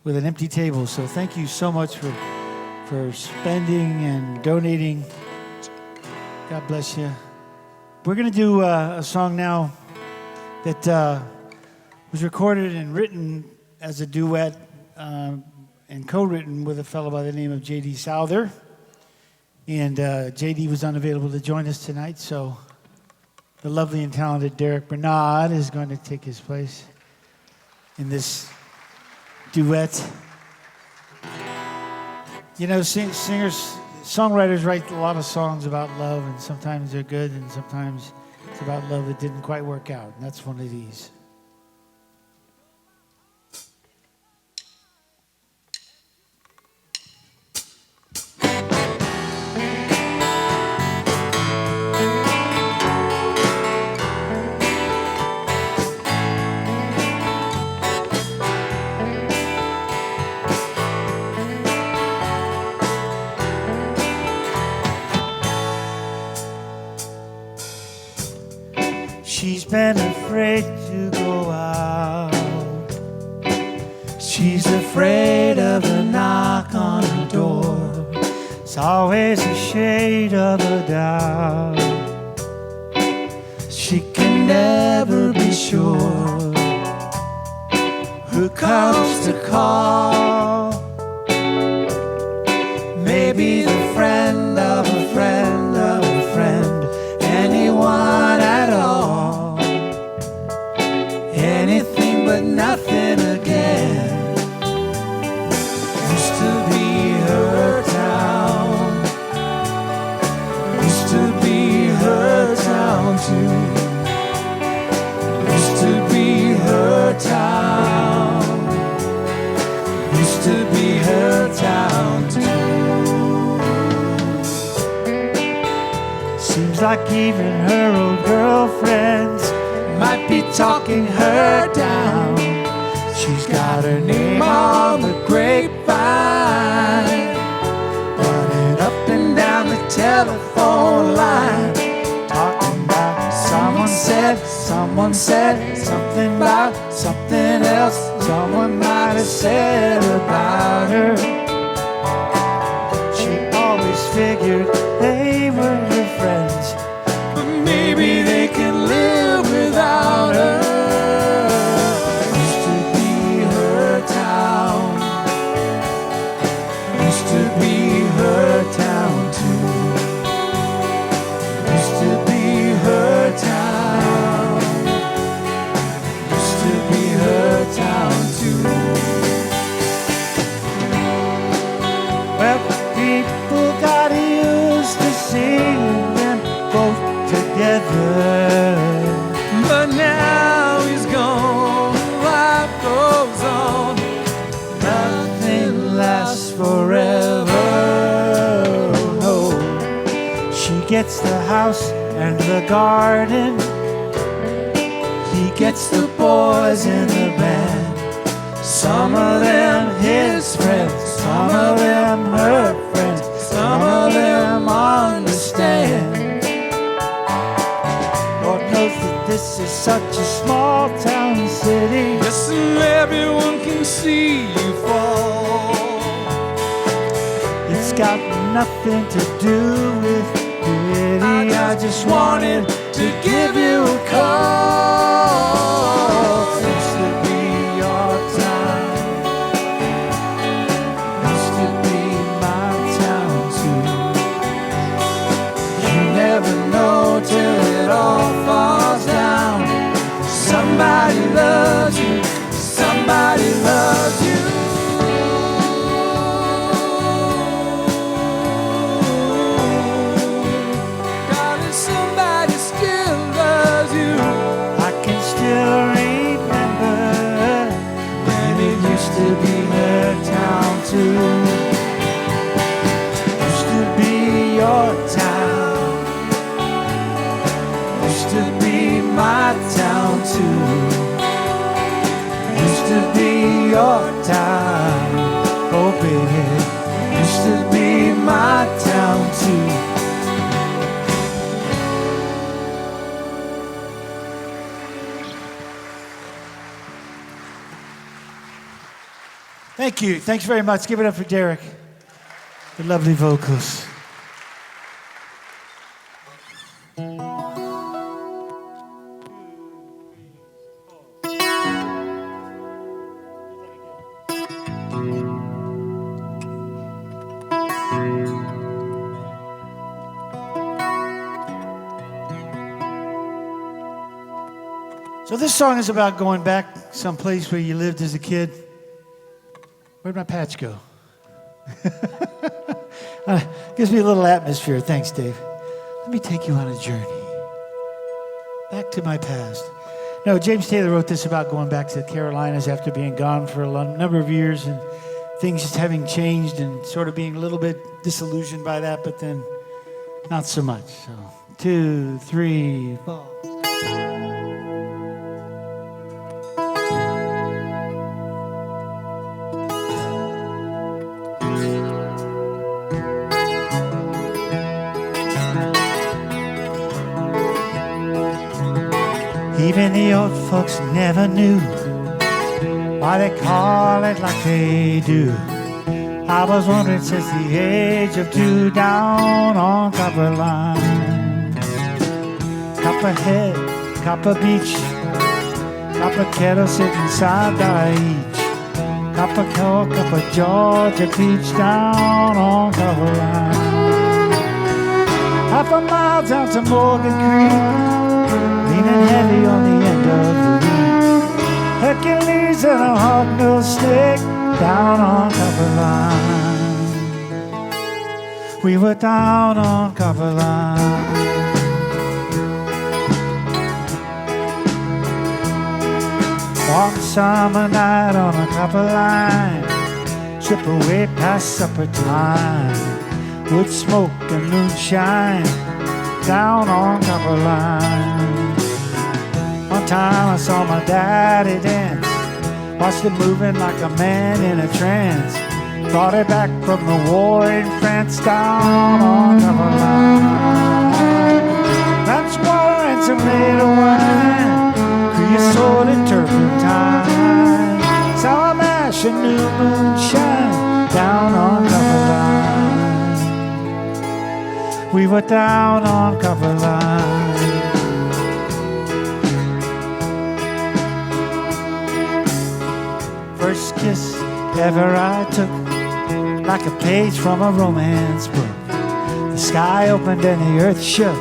with an empty table. So thank you so much for spending and donating. God bless you. We're going to do a song now that was recorded and written as a duet and co-written with a fellow by the name of J.D. Souther. And J.D. was unavailable to join us tonight, so the lovely and talented Derek Bernard is going to take his place in this duet. You know, singers, songwriters write a lot of songs about love, and sometimes they're good, and sometimes it's about love that didn't quite work out, and that's one of these. She's been afraid to go out. She's afraid of the knock on her door. It's always a shade of a doubt. She can never be sure who comes to call. Maybe the friend of a friend of a friend. Anyone at all. Anything but nothing again. Used to be her town. Used to be her town too. Used to be her town. Used to be her town too. Seems like even her old girlfriends might be talking her down. She's got her name on the grapevine, running up and down the telephone line, talking about someone said something about something else someone might have said about her. She always figured they were her friends, but maybe they can live without her. Used to be her town. Used to be her town too. Used to be her town. gets the house and the garden. He gets the boys in the band. Some of them his friends, some of them her friends, some of them understand. Lord knows that this is such a small town city. Listen, everyone can see you fall. It's got nothing to do with pity. I just wanted to give you a call. Used to be your time. Used to be my town too. You never know till it all falls down. Somebody loves you. Somebody loves you. Used to be your town. Used to be my town too. Used to be your town. Oh baby, used to be my town too. Thank you. Thanks very much. Give it up for Derek. The lovely vocals. So this song is about going back someplace where you lived as a kid. Where'd my patch go? Gives me a little atmosphere. Thanks, Dave. Let me take you on a journey. Back to my past. No, James Taylor wrote this about going back to the Carolinas after being gone for a number of years and things just having changed and sort of being a little bit disillusioned by that, but then not so much. So 2, 3, 4. Even the old folks never knew why they call it like they do. I was wondering since the age of 2 down on Copper Line. Copper Head, Copper Beach, Copper Kettle sitting side by each. Copper Cove, Copper Georgia Beach down on Copper Line. Half a mile down to Morgan Creek, leaning heavy on the end of the week. Hercules and a hog-nosed snake down on Copper Line. We were down on Copper Line. One summer night on a Copper Line, trip away past supper time, wood smoke and moonshine down on Copper Line. One time I saw my daddy dance, watched him moving like a man in a trance. Brought it back from the war in France down on Copper Line. That's water and some little wine, creosote and turpentine. Saw a mash and new moonshine down on Copper Line. We were down on Copper Line. First kiss ever I took, like a page from a romance book. The sky opened and the earth shook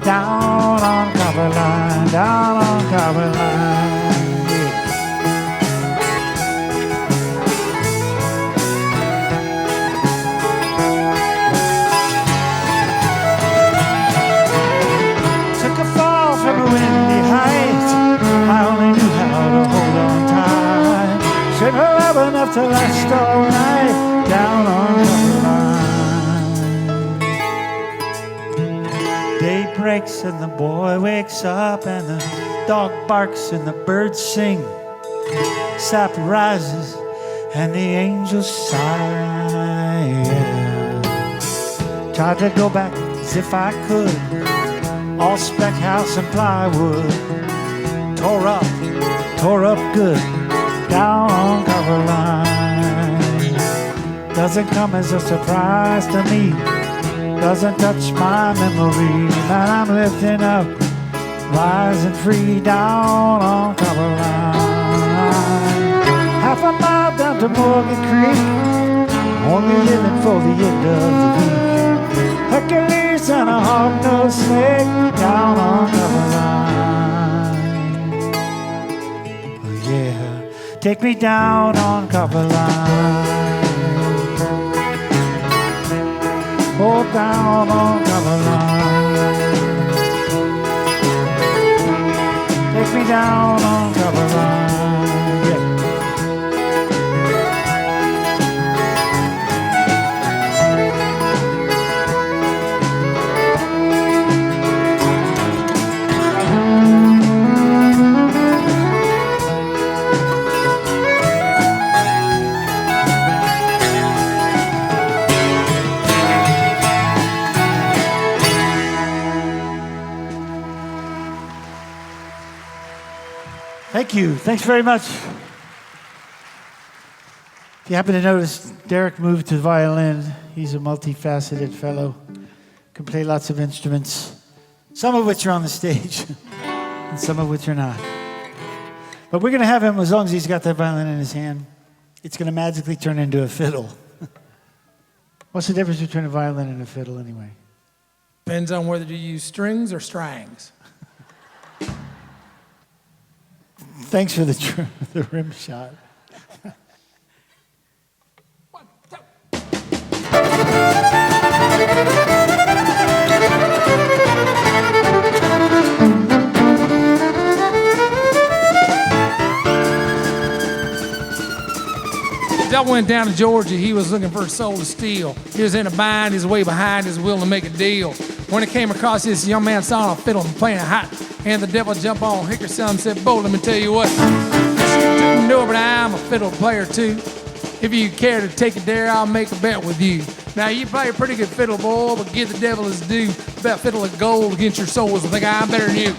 down on Copper Line, down on Copper Line. Took a fall from a windy height, I only knew how to hold on tight. Should have love enough to last all night down on Copper Line. breaks and the boy wakes up and the dog barks and the birds sing. Sap rises and the angels sigh. Yeah. Tried to go back as if I could, all spec house and plywood. Tore up good, down on Coverline. Doesn't come as a surprise to me, doesn't touch my memory. That I'm lifting up, rising free, down on Coverline. Half a mile down to Morgan Creek, only living for the end of the week. Hercules and a hog-nosed snake, down on Coverline. Oh yeah, take me down on Coverline. Oh, down on Coverline. Take me down on Coverline. Yeah. Thank you. Thanks very much. If you happen to notice, Derek moved to violin. He's a multifaceted fellow. Can play lots of instruments, some of which are on the stage, and some of which are not. But we're going to have him, as long as he's got that violin in his hand, it's going to magically turn into a fiddle. What's the difference between a violin and a fiddle, anyway? Depends on whether you use strings or strings. Thanks for the rim shot. Devil went down to Georgia. He was looking for a soul to steal. He was in a bind. He was way behind. He was willing to make a deal. When he came across this young man sawing a fiddle and playing hot, and the devil jumped on Hickory son and said, "Bo, let me tell you what. You didn't know, but I'm a fiddle player too. If you care to take a dare, I'll make a bet with you. Now, you play a pretty good fiddle, boy, but give the devil his due. Bet fiddle of gold against your souls. I think I'm better than you.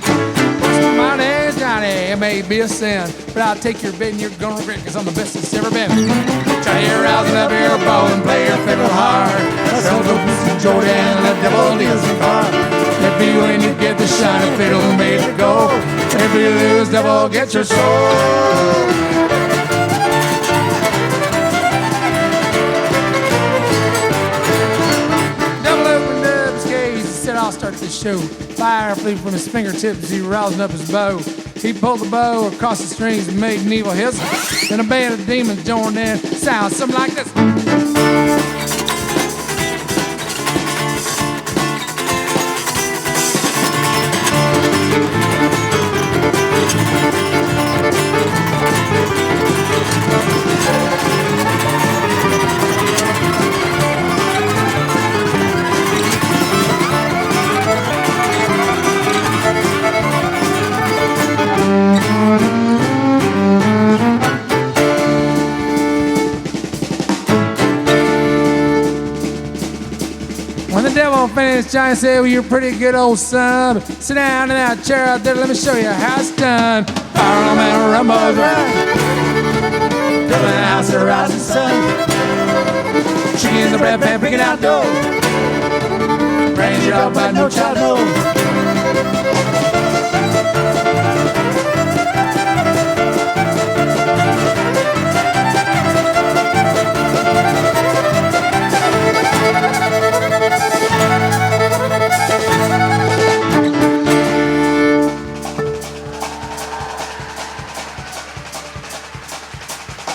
My name's Johnny, it may be a sin, but I'll take your bid and you're gonna regret, because I'm the best that's ever been. Try your rousing up your bow and play your fiddle hard. Let's go to Mr. Jordan, the devil deals in car. If you win, you get the shiny fiddle made to go. If you lose, devil, get your soul. I'll start the show. Fire flew from his fingertips as he rousing up his bow. He pulled the bow across the strings and made an evil hiss. Then a band of demons joined in. Sounds something like this. Finished, Johnny said, "Well, you're a pretty good old son. But sit down in that chair out there. Let me show you how it's done. Fire on that rumbo's right. Fill in the house of the rising sun. Chicken in the bread pan, picking out dough. Range it up, but no child knows.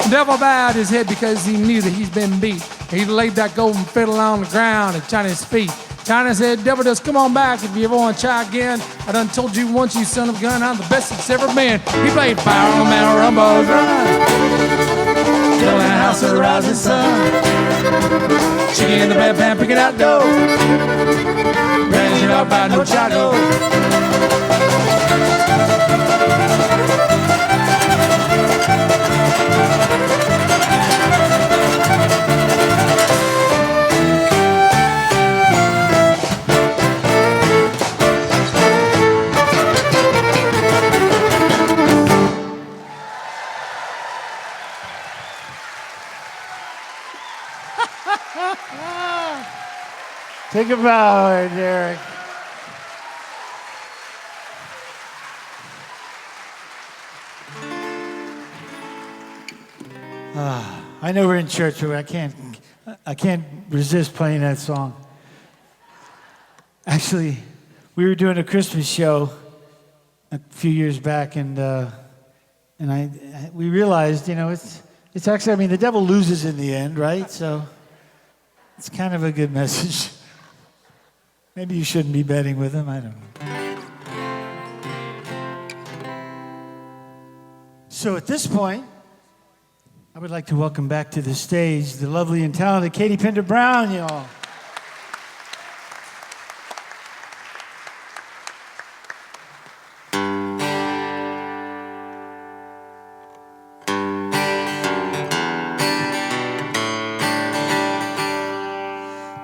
The devil bowed his head because he knew that he's been beat. He laid that golden fiddle on the ground at Johnny's feet. Johnny said, "Devil, just come on back if you ever want to try again. I done told you once, you son of a gun, I'm the best that's ever been." He played Fire on the Mountain Rumbo's Run. Till in the house across the rising sun. Chicken in the bedpan, picking out dough. Branching out by no Chaco. Take a bow, Derek. I know we're in church, but I can't resist playing that song. Actually, we were doing a Christmas show a few years back, and we realized, it's actually, I mean, the devil loses in the end, right? So it's kind of a good message. Maybe you shouldn't be betting with him, I don't know. So at this point, I would like to welcome back to the stage the lovely and talented Katie Pinder Brown, y'all.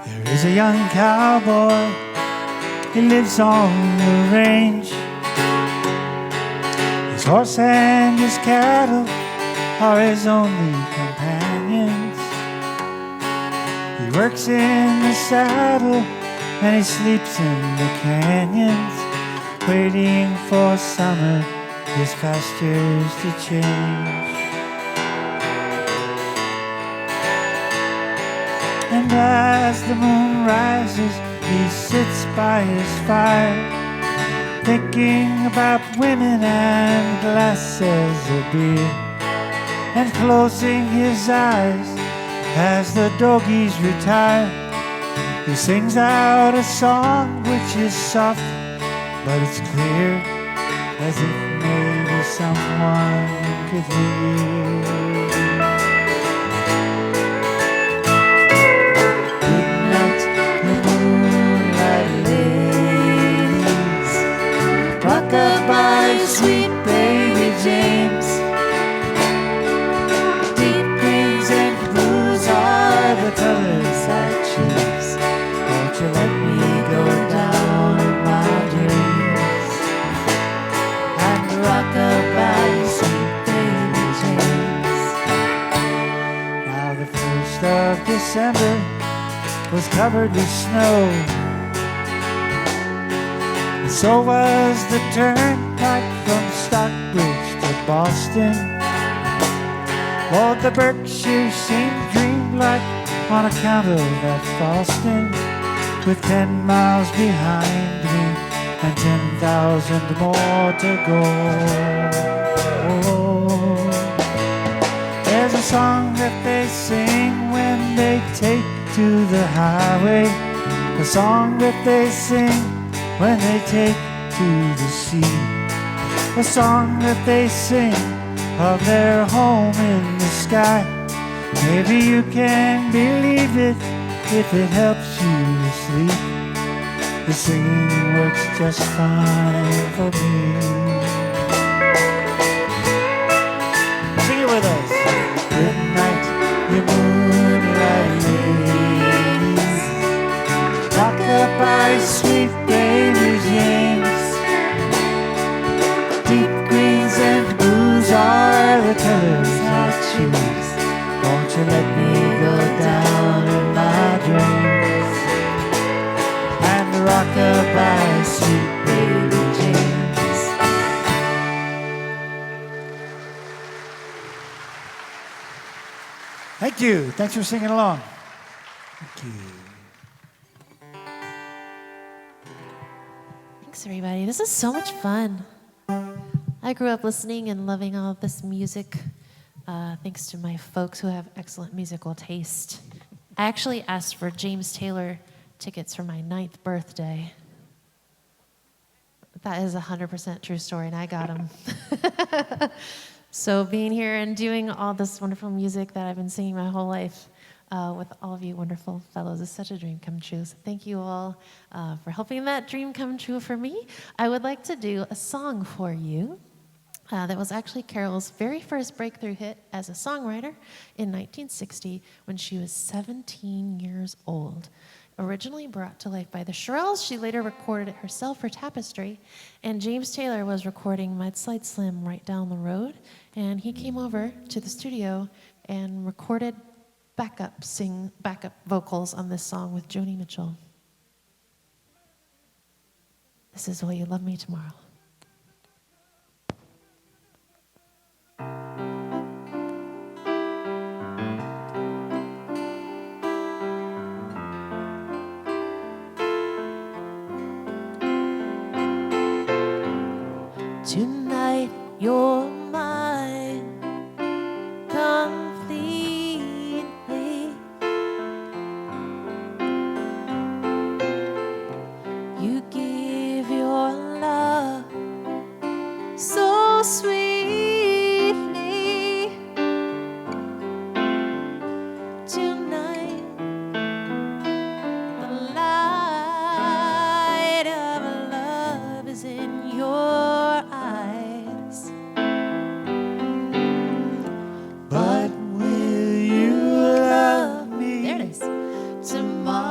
There is a young cowboy, he lives on the range. His horse and his cattle are his only companions. He works in the saddle and he sleeps in the canyons, waiting for summer, his pastures to change. And as the moon rises, he sits by his fire, thinking about women and glasses of beer, and closing his eyes as the doggies retire. He sings out a song which is soft, but it's clear, as if maybe someone could hear. Good night, you moonlight ladies, rock-a-bye, sweet baby James. The colors I choose, won't you let me go down in my dreams and rock-a-bye, sweet baby James. Now the 1st of December was covered with snow, and so was the turnpike from Stockbridge to Boston. Lord, the Berkshires seemed dreamlike on account of that frosting, with 10 miles behind me and 10,000 more to go. There's a song that they sing when they take to the highway, a song that they sing when they take to the sea, a song that they sing of their home in the sky. Maybe you can believe it if it helps you sleep. The singing works just fine for me. Sing it with us. Good night, you moonlight ladies, rock-a-bye, sweet baby James. Deep greens and blues are the colors I choose. Won't you let me go down in my dreams and rock-a-bye, sweet baby James. Thank you. Thanks for singing along. Thank you. Thanks, everybody. This is so much fun. I grew up listening and loving all of this music. Thanks to my folks who have excellent musical taste. I actually asked for James Taylor tickets for my 9th birthday. That is 100% true story, and I got them. So being here and doing all this wonderful music that I've been singing my whole life with all of you wonderful fellows is such a dream come true. So thank you all for helping that dream come true for me. I would like to do a song for you. That was actually Carol's very first breakthrough hit as a songwriter in 1960 when she was 17 years old. Originally brought to life by the Shirelles, she later recorded it herself for Tapestry, and James Taylor was recording Mudslide Slim right down the road, and he came over to the studio and recorded backup vocals on this song with Joni Mitchell. This is Will You Love Me Tomorrow? Tonight you're mine completely. You give your love so sweetly. Tonight the light of love is in your eyes. But will you love me? There it is. Tomorrow.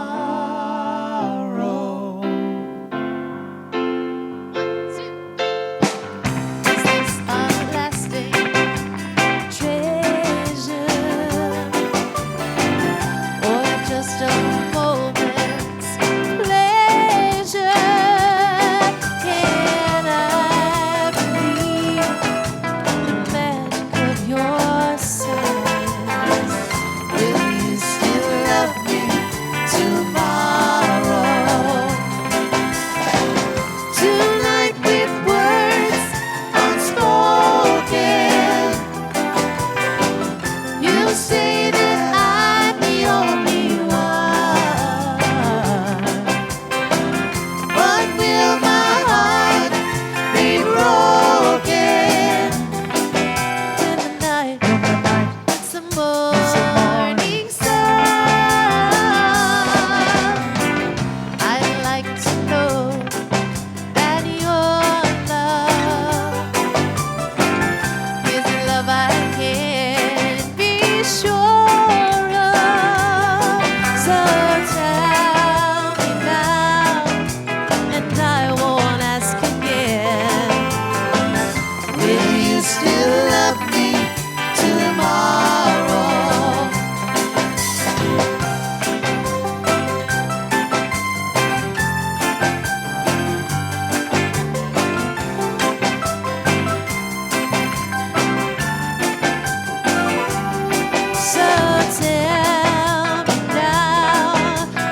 Is this a lasting treasure or just a moment's pleasure? Can I believe the magic of your silence? Will you still love me tomorrow? Tonight with words unspoken, you say that I'm the only one. But will my heart be broken when the night it's the morning sun? I'd like to know that your love is a love I can't be sure of. So tell me now, and I won't ask again. Will you still love me tomorrow? So tell me now,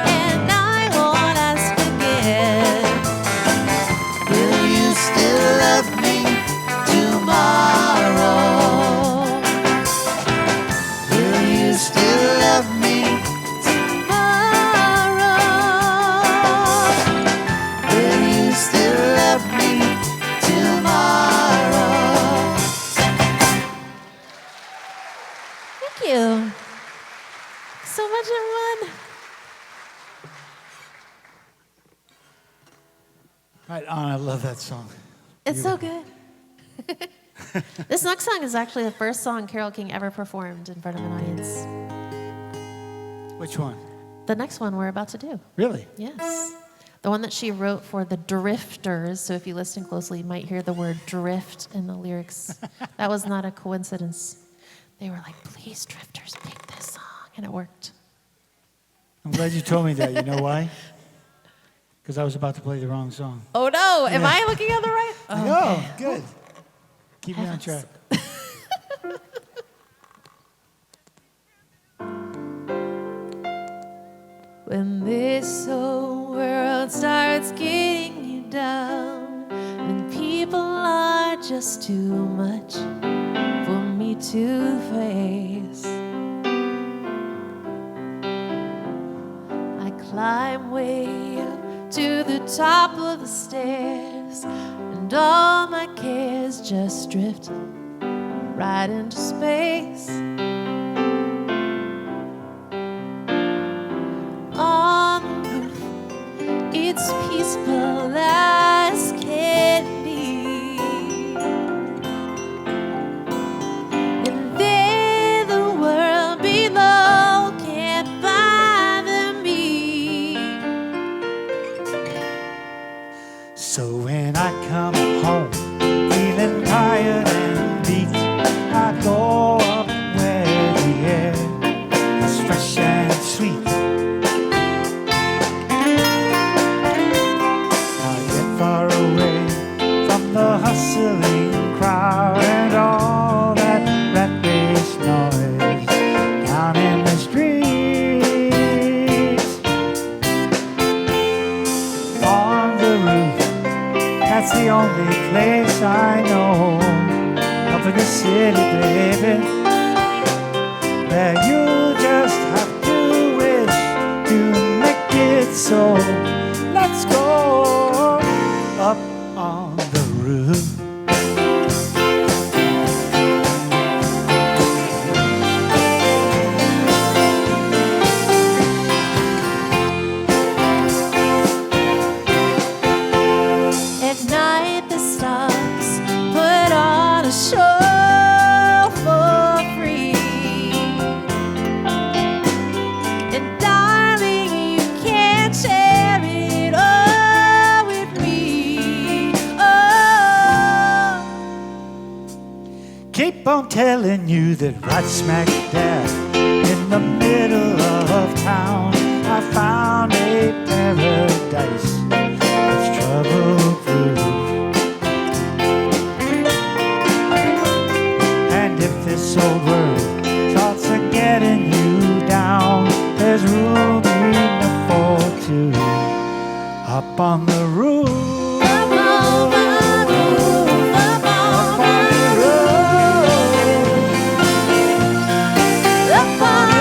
and I won't ask again. Will you still love me tomorrow? Will you still love me tomorrow? Will you still love me tomorrow? Thank you so much, everyone. Right on, I love that song. It's so good. This next song is actually the first song Carole King ever performed in front of an audience. Which one? The next one we're about to do. Really? Yes. The one that she wrote for the Drifters. So if you listen closely, you might hear the word drift in the lyrics. That was not a coincidence. They were like, please, Drifters, pick this song. And it worked. I'm glad you told me that. You know why? Because I was about to play the wrong song. Oh, no. Am Yeah. I looking at the right? Oh, No, okay. good. Keep me on track. When this whole world starts getting you down, and people are just too much for me to face, I climb way up to the top of the stairs, and all my cares just drift right into space. On the roof, it's peaceful as can be. And then the world below can't bother me. So when I come home feeling tired and beat, I go up where the air is fresh and sweet. I get far away from the hustling crowd and all that rat race noise down in the streets. On the roof, that's the only place I know up in the city, baby, where you just have to wish to make it so. Let's go up on the roof. At night the stars put on a show for free. And darling, you can't share it all with me. Oh. Keep on telling you that right smack dab in the middle of town I found a paradise that's trouble-proof. And if this old world starts to getting you down, there's room enough for two up on the roof. Up on the roof, up on the roof, up on the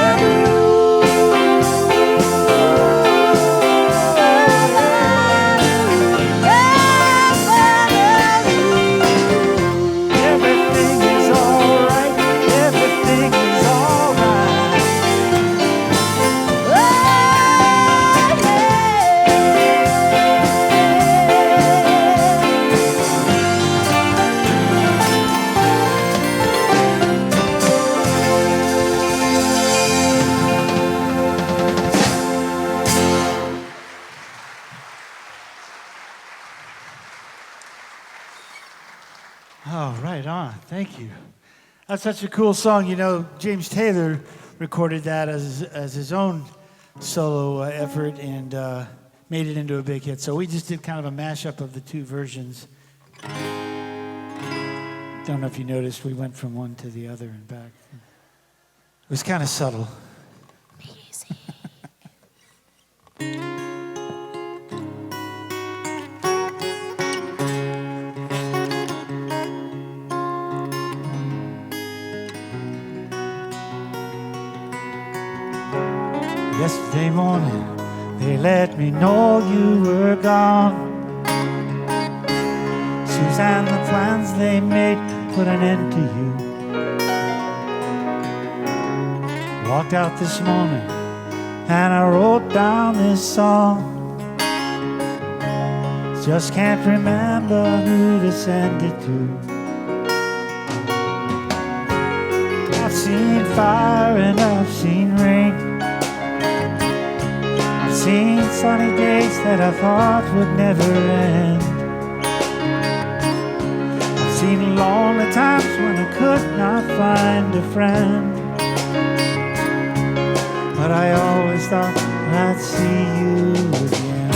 Everything is alright, everything is alright. Oh, right on. Thank you. That's such a cool song. You know, James Taylor recorded that as his own solo effort and made it into a big hit. So we just did kind of a mashup of the two versions. Don't know if you noticed, we went from one to the other and back. It was kind of subtle. Easy. Yesterday morning, they let me know you were gone. Suzanne, the plans they made put an end to you. Walked out this morning and I wrote down this song. Just can't remember who to send it to. I've seen fire and I've seen rain. I've seen sunny days that I thought would never end. I've seen lonely times when I could not find a friend. But I always thought I'd see you again.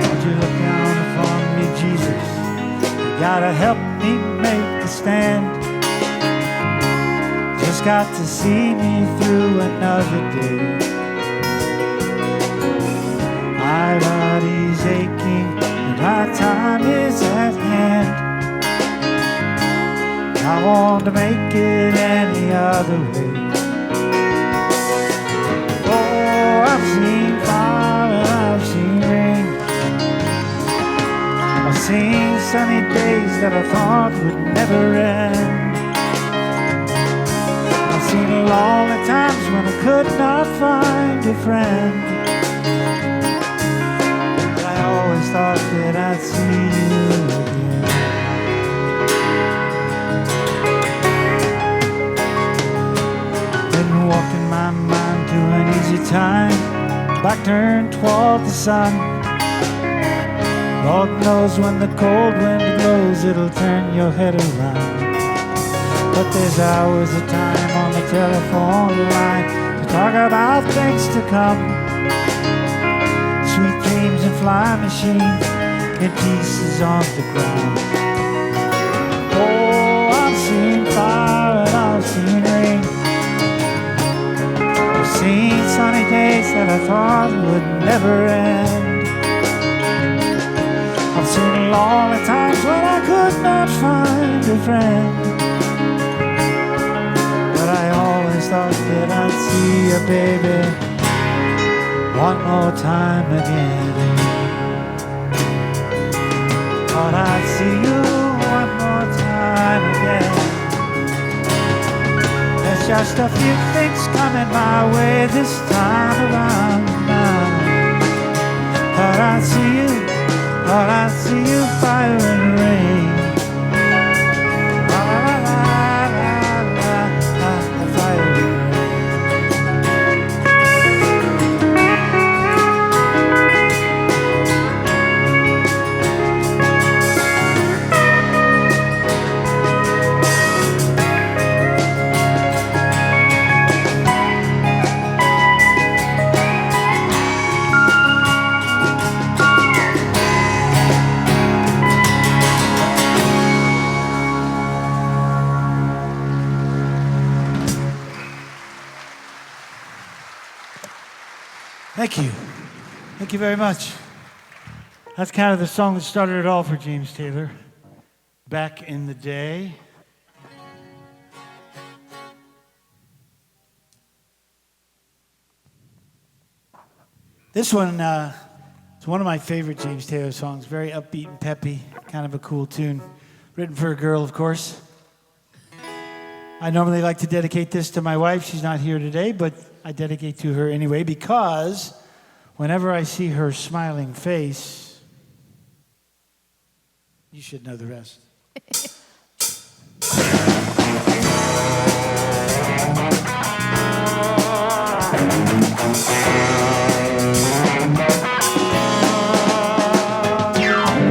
Won't you look down upon me, Jesus? You gotta help me make a stand. Just got to see me through another day. My body's aching and our time is at hand. I want to make it any other way. Oh, I've seen fire and I've seen rain. sunny days that I thought would never end. I've seen all the times when I could not find a friend. But I always thought that I'd see you again. Then walked in my mind to an easy time, back turned toward the sun. Lord knows when the cold wind blows, it'll turn your head around. But there's always a time on the telephone line to talk about things to come. Sweet dreams and flying machines in pieces on the ground. Oh, I've seen fire and I've seen rain. I've seen sunny days that I thought would never end. I've seen all the times when I could not find a friend. But I always thought that I'd see you, baby, one more time again. Thought I'd see you one more time again. There's just a few things coming my way this time around now. Thought I'd see you, thought I'd see you, fire and rain. La la la la la la, the fire and rain. Thank you. Thank you very much. That's kind of the song that started it all for James Taylor back in the day. This one is one of my favorite James Taylor songs. Very upbeat and peppy, kind of a cool tune. Written for a girl, of course. I normally like to dedicate this to my wife. She's not here today, but I dedicate to her anyway because whenever I see her smiling face, you should know the rest.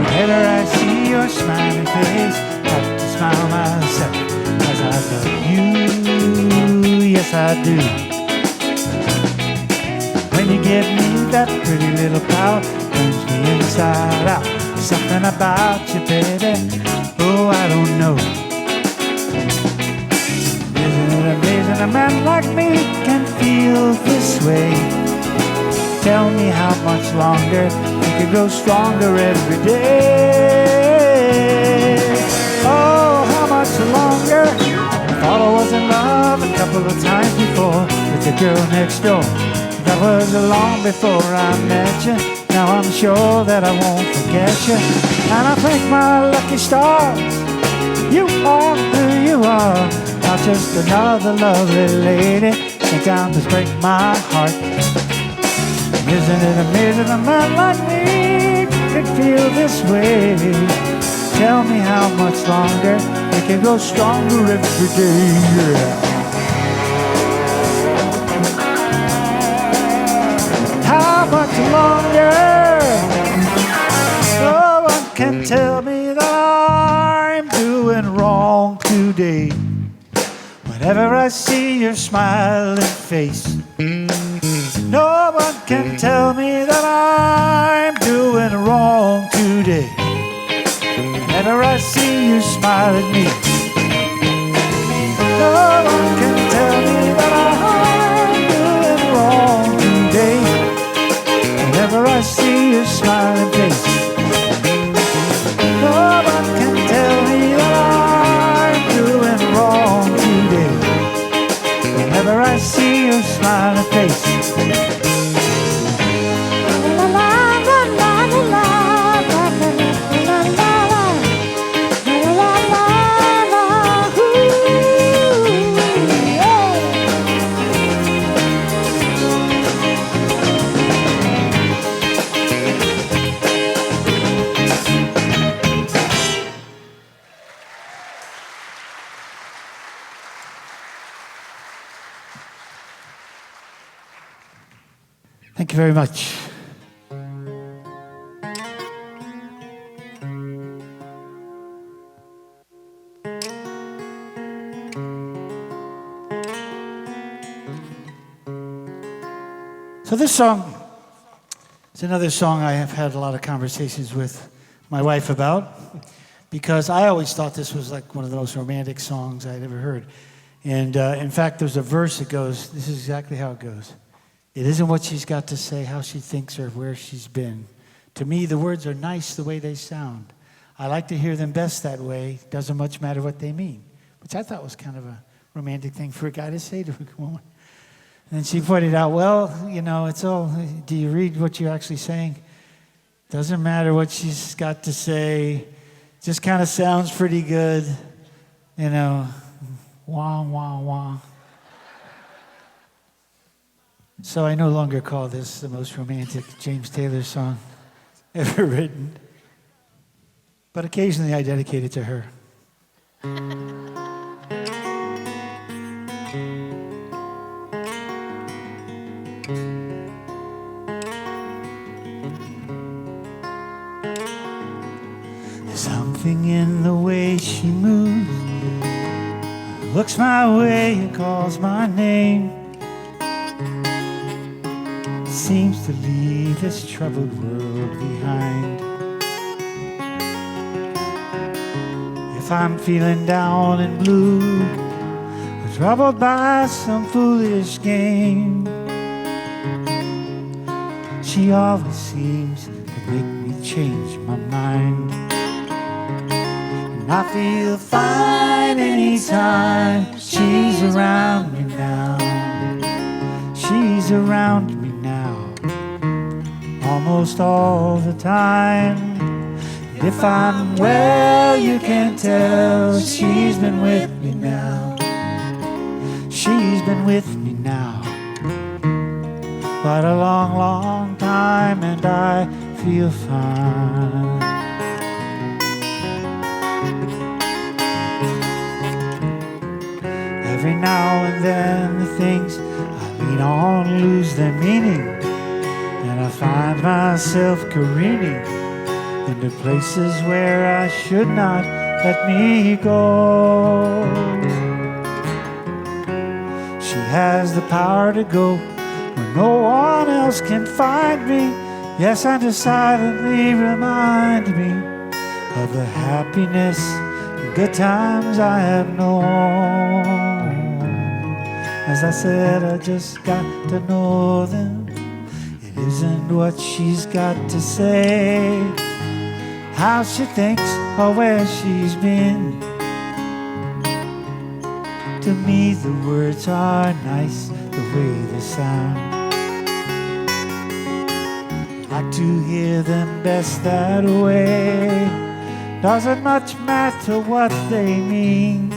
Whenever I see your smiling face, I have to smile myself, 'cause I love you, yes I do. When you give me that pretty little power, turns me inside out. Something about you, baby, oh, I don't know. Isn't it amazing a man like me can feel this way? Tell me how much longer you can grow stronger every day. Oh, how much longer? I thought I was in love a couple of times before with the girl next door. That was long before I met you. Now I'm sure that I won't forget you. And I thank my lucky stars. You are who you are. Not just another lovely lady sent down to break my heart. Isn't it amazing a man like me could feel this way? Tell me how much longer we can grow stronger every day. Yeah. How much longer? No one can tell me that I'm doing wrong today. Whenever I see your smiling face, no one can tell me that I'm doing wrong today. Whenever I see you smile at me, no one can tell me that I'm doing wrong today. Whenever I see your smiling face, no one can tell me that I'm doing wrong today. Whenever I see your smiling face. La la la la la la la la la la. Thank you very much. So this song is another song I have had a lot of conversations with my wife about, because I always thought this was like one of the most romantic songs I'd ever heard. And in fact, there's a verse that goes, this is exactly how it goes. It isn't what she's got to say, how she thinks, or where she's been. To me, the words are nice the way they sound. I like to hear them best that way. Doesn't much matter what they mean. Which I thought was kind of a romantic thing for a guy to say to a woman. And she pointed out, well, you know, it's all, do you read what you're actually saying? Doesn't matter what she's got to say. Just kind of sounds pretty good. You know, wah, wah, wah. So I no longer call this the most romantic James Taylor song ever written. But occasionally I dedicate it to her. Something in the way she moves, looks my way and calls my name, seems to leave this troubled world behind. If I'm feeling down and blue, or troubled by some foolish game, she always seems to make me change my mind. I feel fine anytime she's around me now. She's around me now, almost all the time. And if I'm well, you can tell she's been with me now. She's been with me now quite a long, long time, and I feel fine. Every now and then the things I lean on lose their meaning, and I find myself careening into places where I should not let me go. She has the power to go where no one else can find me. Yes, and to silently remind me of the happiness and good times I have known. As I said, I just got to know them. It isn't what she's got to say, how she thinks or where she's been. To me the words are nice the way they sound. I like to hear them best that way. Doesn't much matter what they mean,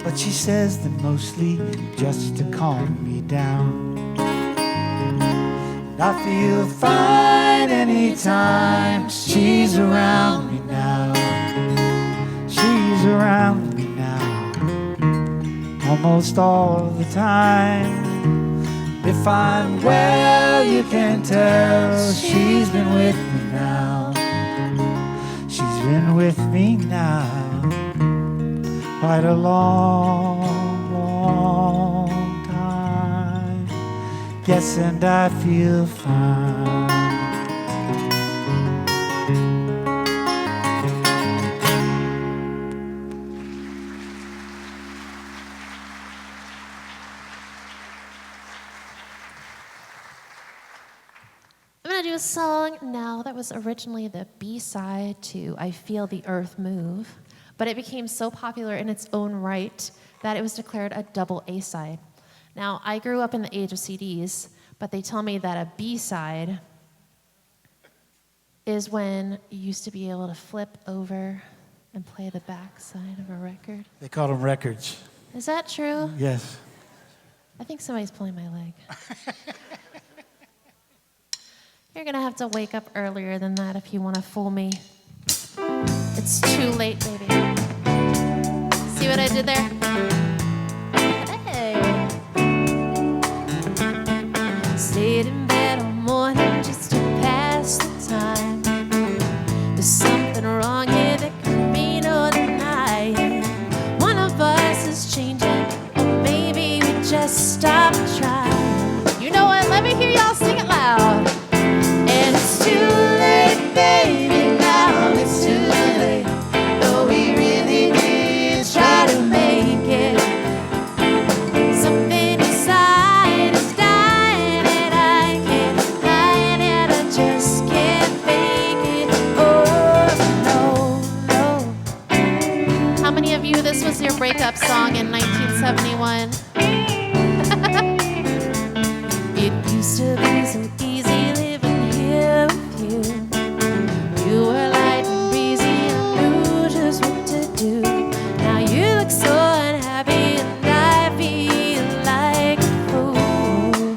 but she says them mostly just to calm me down. And I feel fine anytime she's around me now. She's around me now, almost all the time. If I'm well, you can tell she's been with me now. She's been with me now quite a long, long time. Yes, and I feel fine. I'm gonna do a song now that was originally the B-side to I Feel the Earth Move, but it became so popular in its own right that it was declared a double A-side. Now, I grew up in the age of CDs, but they tell me that a B-side is when you used to be able to flip over and play the back side of a record. They call them records. Is that true? Yes. I think somebody's pulling my leg. You're gonna have to wake up earlier than that if you wanna fool me. It's too late, baby. See what I did there? Hey. How many of you, this was your breakup song in 1971? It used to be so easy living here with you. You were light and breezy and knew just what to do. Now you look so unhappy and I feel like a fool.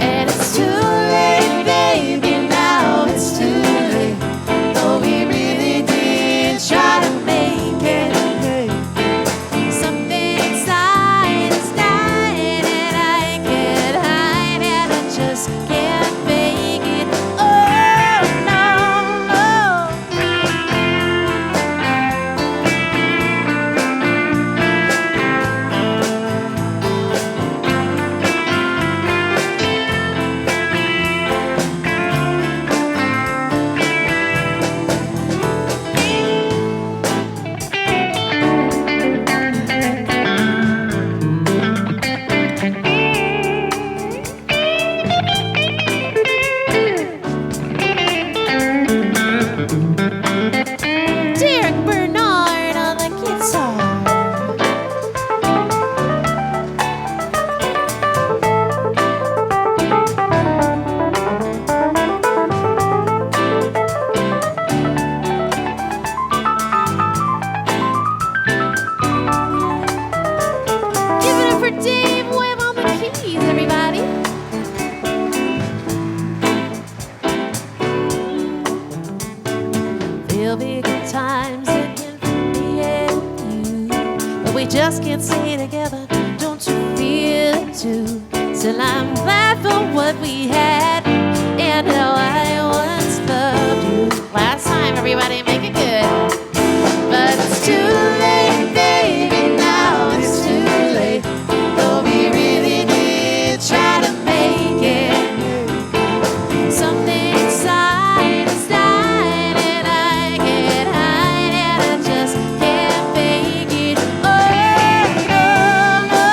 And it's too late, baby, now it's too late. Though we really did try to make it. Something inside is dying and I can't hide and I just can't fake it. Oh no, no. Derek Bernard on the guitar. Give it up for Dave Webb on the keys, everybody. There'll be good times again for me and you, but we just can't stay together. Don't you feel it too? Still, I'm glad for what we had and how I once loved you. Last time, everybody, make it good. But it's too late, baby. Now it's too late. Though we really did try to make it. Something inside is dying and I can't hide and I just can't fake it. Oh no, no.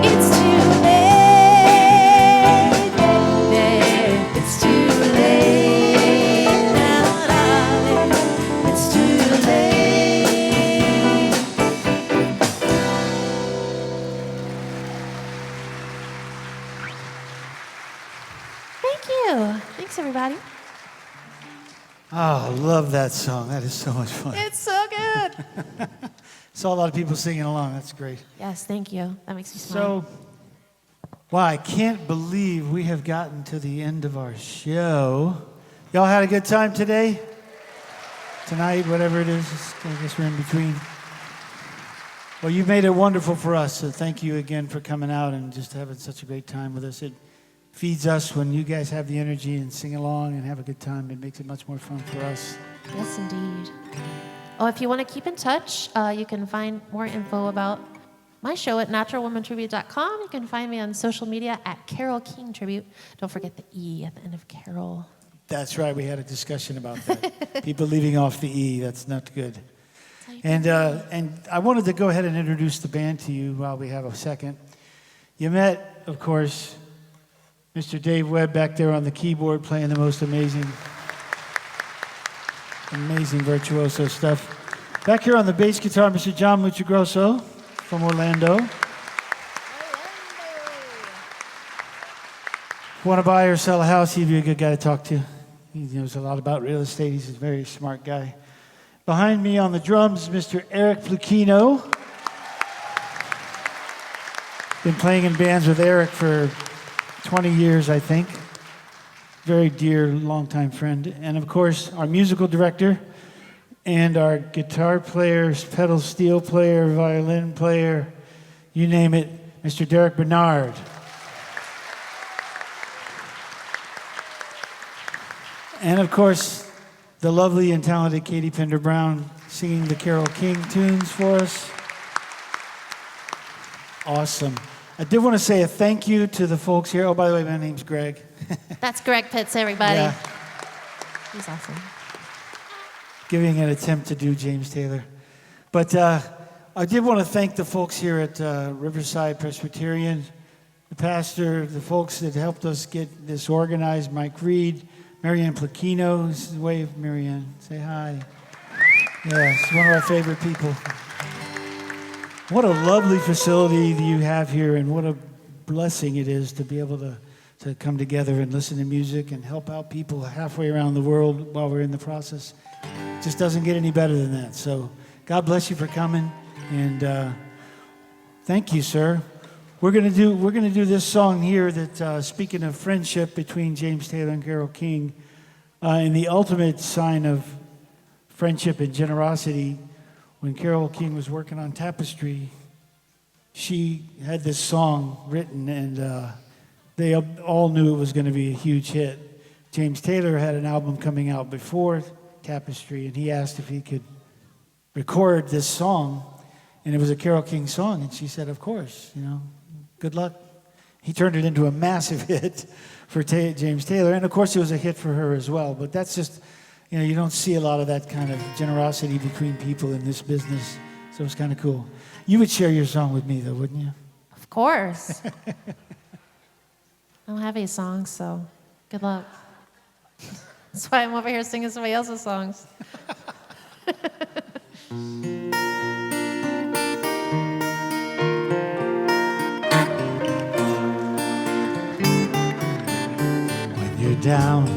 It's too late, baby. It's too late now, darling. It's too late. Thank you. Thanks, everybody. Oh, I love that song. That is so much fun. It's so good. Saw a lot of people singing along. That's great. Yes, thank you. That makes me smile. So, wow, I can't believe we have gotten to the end of our show. Y'all had a good time today? Tonight, whatever it is. I guess we're in between. Well, you've made it wonderful for us, so thank you again for coming out and just having such a great time with us. It feeds us when you guys have the energy and sing along and have a good time. It makes it much more fun for us. Yes, indeed. Oh, if you want to keep in touch, you can find more info about my show at naturalwomantribute.com. You can find me on social media at Carol King Tribute. Don't forget the E at the end of Carol. That's right. We had a discussion about that. People leaving off the E. That's not good. And I wanted to go ahead and introduce the band to you while we have a second. You met, of course, Mr. Dave Webb back there on the keyboard playing the most amazing virtuoso stuff. Back here on the bass guitar, Mr. John Muchagrosso from Orlando. If you want to buy or sell a house, he'd be a good guy to talk to. He knows a lot about real estate. He's a very smart guy. Behind me on the drums, Mr. Eric Fluchino. Been playing in bands with Eric for 20 years, I think. Very dear, longtime friend. And of course, our musical director and our guitar player, pedal steel player, violin player, you name it, Mr. Derek Bernard. And of course, the lovely and talented Katie Pender Brown singing the Carole King tunes for us. Awesome. I did want to say a thank you to the folks here. Oh, by the way, my name's Greg. That's Greg Pitts, everybody. Yeah. He's awesome. giving an attempt to do James Taylor. But I did want to thank the folks here at Riverside Presbyterian, the pastor, the folks that helped us get this organized, Mike Reed, Marianne Plaquino. This is wave, Marianne. Say hi. Yeah, she's one of our favorite people. What a lovely facility you have here, and what a blessing it is to be able to come together and listen to music and help out people halfway around the world while we're in the process. It just doesn't get any better than that. So God bless you for coming, and thank you, sir. We're gonna do this song here that speaking of friendship between James Taylor and Carole King, and the ultimate sign of friendship and generosity. When Carole King was working on Tapestry, she had this song written, and they all knew it was going to be a huge hit. James Taylor had an album coming out before Tapestry, and he asked if he could record this song, and it was a Carole King song, and she said, of course, good luck. He turned it into a massive hit for James Taylor, and of course it was a hit for her as well, but that's just, you don't see a lot of that kind of generosity between people in this business, so it's kind of cool. You would share your song with me, though, wouldn't you? Of course. I don't have any songs, so good luck. That's why I'm over here singing somebody else's songs. When you're down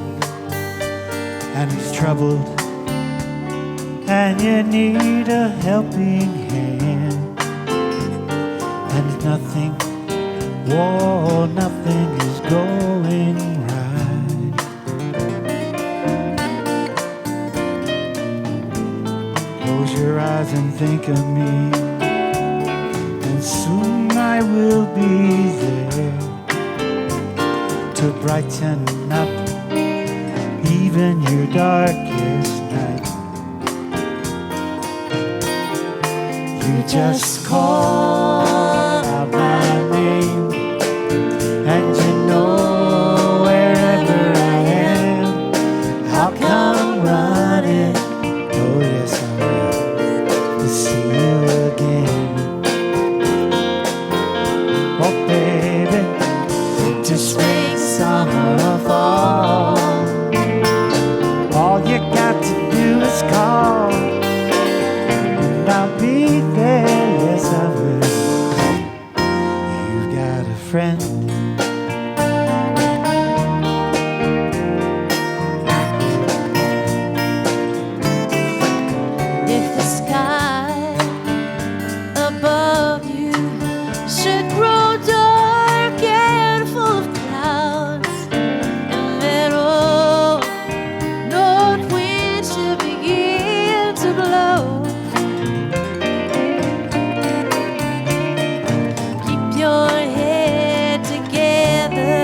and it's troubled, and you need a helping hand, and nothing is going right. Close your eyes and think of me, and soon I will be there to brighten up even your darkest night. You just call out my name, and you know wherever I am, I'll come running. Oh yes, I will, to see you again. Oh baby, winter, spring, summer, fall, all you got to do is call, and I'll be there, yes I will. You've got a friend. If the sky above you should grow dark and full of clouds, and that old north wind should begin to blow, keep your head together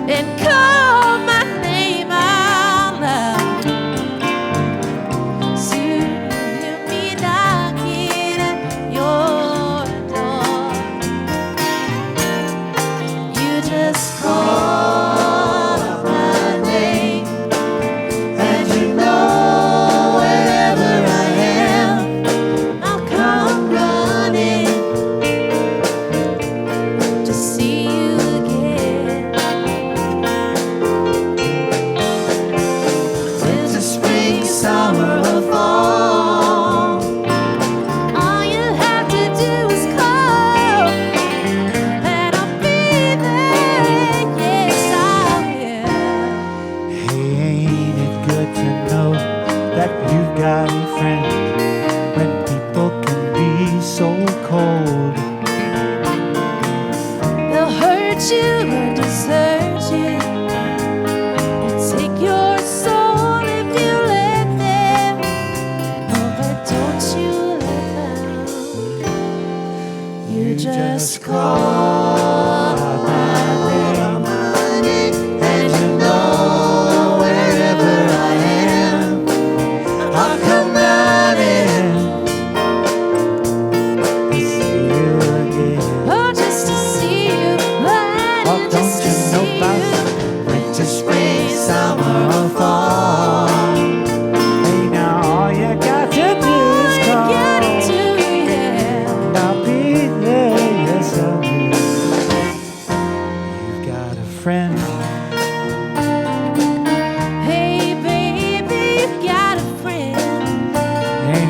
and call my name out loud. Soon you'll hear me knocking at your door. You just call out my name, and you know wherever I am, I'll come running to see you again. Winter, spring, summer, or fall, all you have to do is call, and I'll be there. Yes, I will. Hey, ain't it good to know that you've got a friend when people can be so cold? They'll hurt you or desert you, and take your soul if you let them. Oh, but don't you let them. You just call out my name, And you know wherever I am, I'll come running to see you again. oh, just to see you, Oh, running, don't just to you know see about you. winter, spring, summer, or fall? Hey,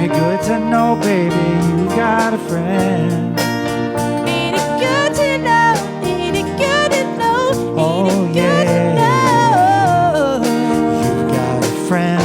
Ain't it good to know, baby, you got a friend? Ain't it good to know? Ain't it good to know? Oh, Ain't it yeah. good to know? You've got a friend.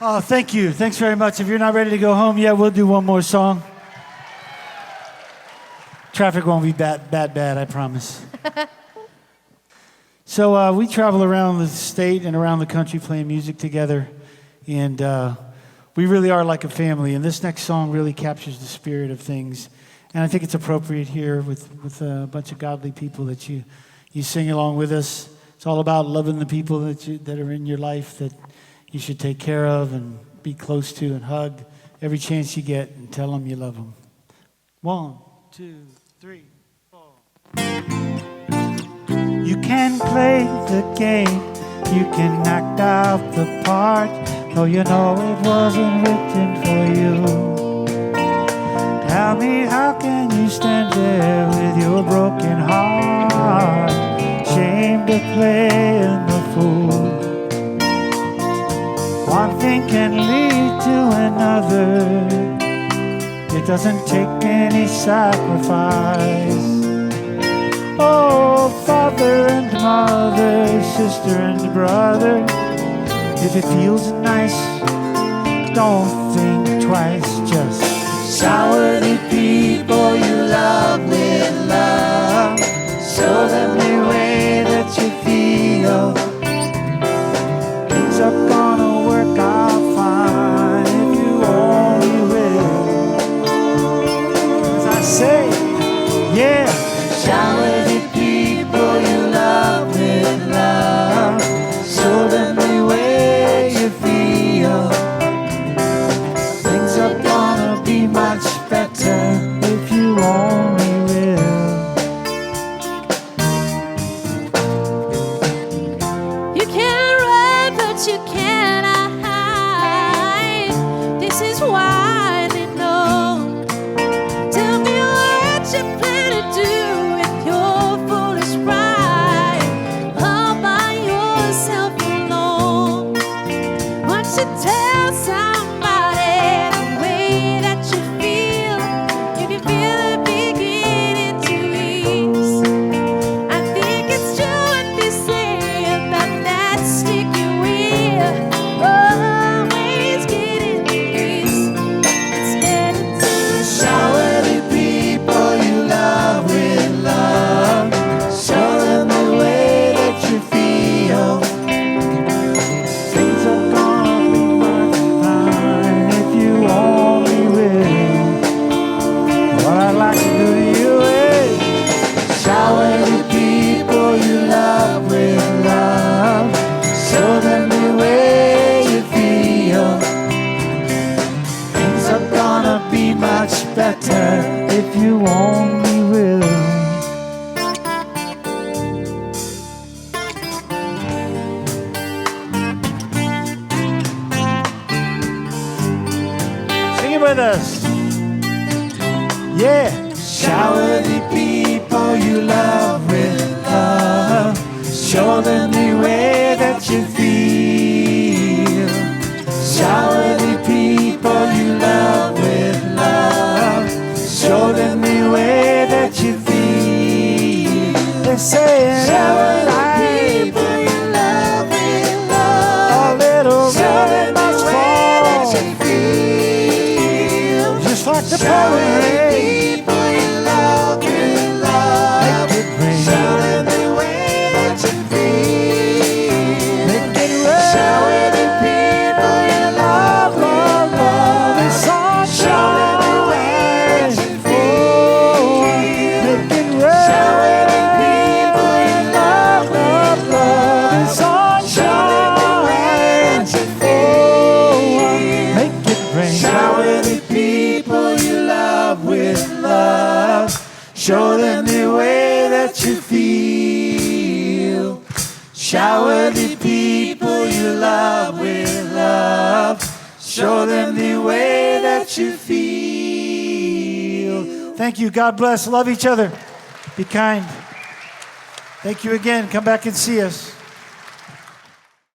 Oh, thank you. Thanks very much. If you're not ready to go home yet, we'll do one more song. Traffic won't be bad, I promise. So we travel around the state and around the country playing music together, and we really are like a family. And this next song really captures the spirit of things, and I think it's appropriate here with a bunch of godly people that you sing along with us. It's all about loving the people that are in your life that you should take care of and be close to and hug every chance you get and tell them you love them. 1, 2, 3, 4. You can play the game, you can act out the part, though you know it wasn't written for you. Tell me, how can you stand there with your broken heart, ashamed of playing the fool? One thing can lead to another. It doesn't take any sacrifice. Oh, father and mother, sister and brother, if it feels nice, don't think twice. Just shower the people you love with love. Show them the way that you feel. Things are gonna work out fine if you only will. As I say, yeah. Shower the people you love with love. Show them the way you feel. Things are gonna be much better if you only will. You can run, but you cannot hide. This is why they know. Tell me what you plan to do with your foolish pride, all by yourself alone. Once you tell somebody the way that you feel, you can feel it beginning to ease. I think it's true what they say about that sticky wheel, always getting grease. It's headed to the Shower the people you love with love. Show them the way that you feel. Things are gonna be much fine if you only will. What I'd like to do to you is shower the people you love with love. Show them the way you feel. Things are gonna be much better if you only will. Sing it with us. Yeah. Shower the people you love with love. Show them the way that you feel. Shower the people you love with love. Show them the way that you feel. They're saying, shower the people you love with love. A little rain must fall. Just like The pouring rain. People you love with love. Make it rain. Shower the way that you feel. Make it rain. Shower the people you love with love. And sunshine. Shower the way that you feel. Make it rain. Shower the people you love with love. And sunshine. Make it rain. Shower the people you love with love. Show them the way that you feel. Shower the people you love with love. Show them the way that you feel. Thank you. God bless. Love each other. Be kind. Thank you again. Come back and see us.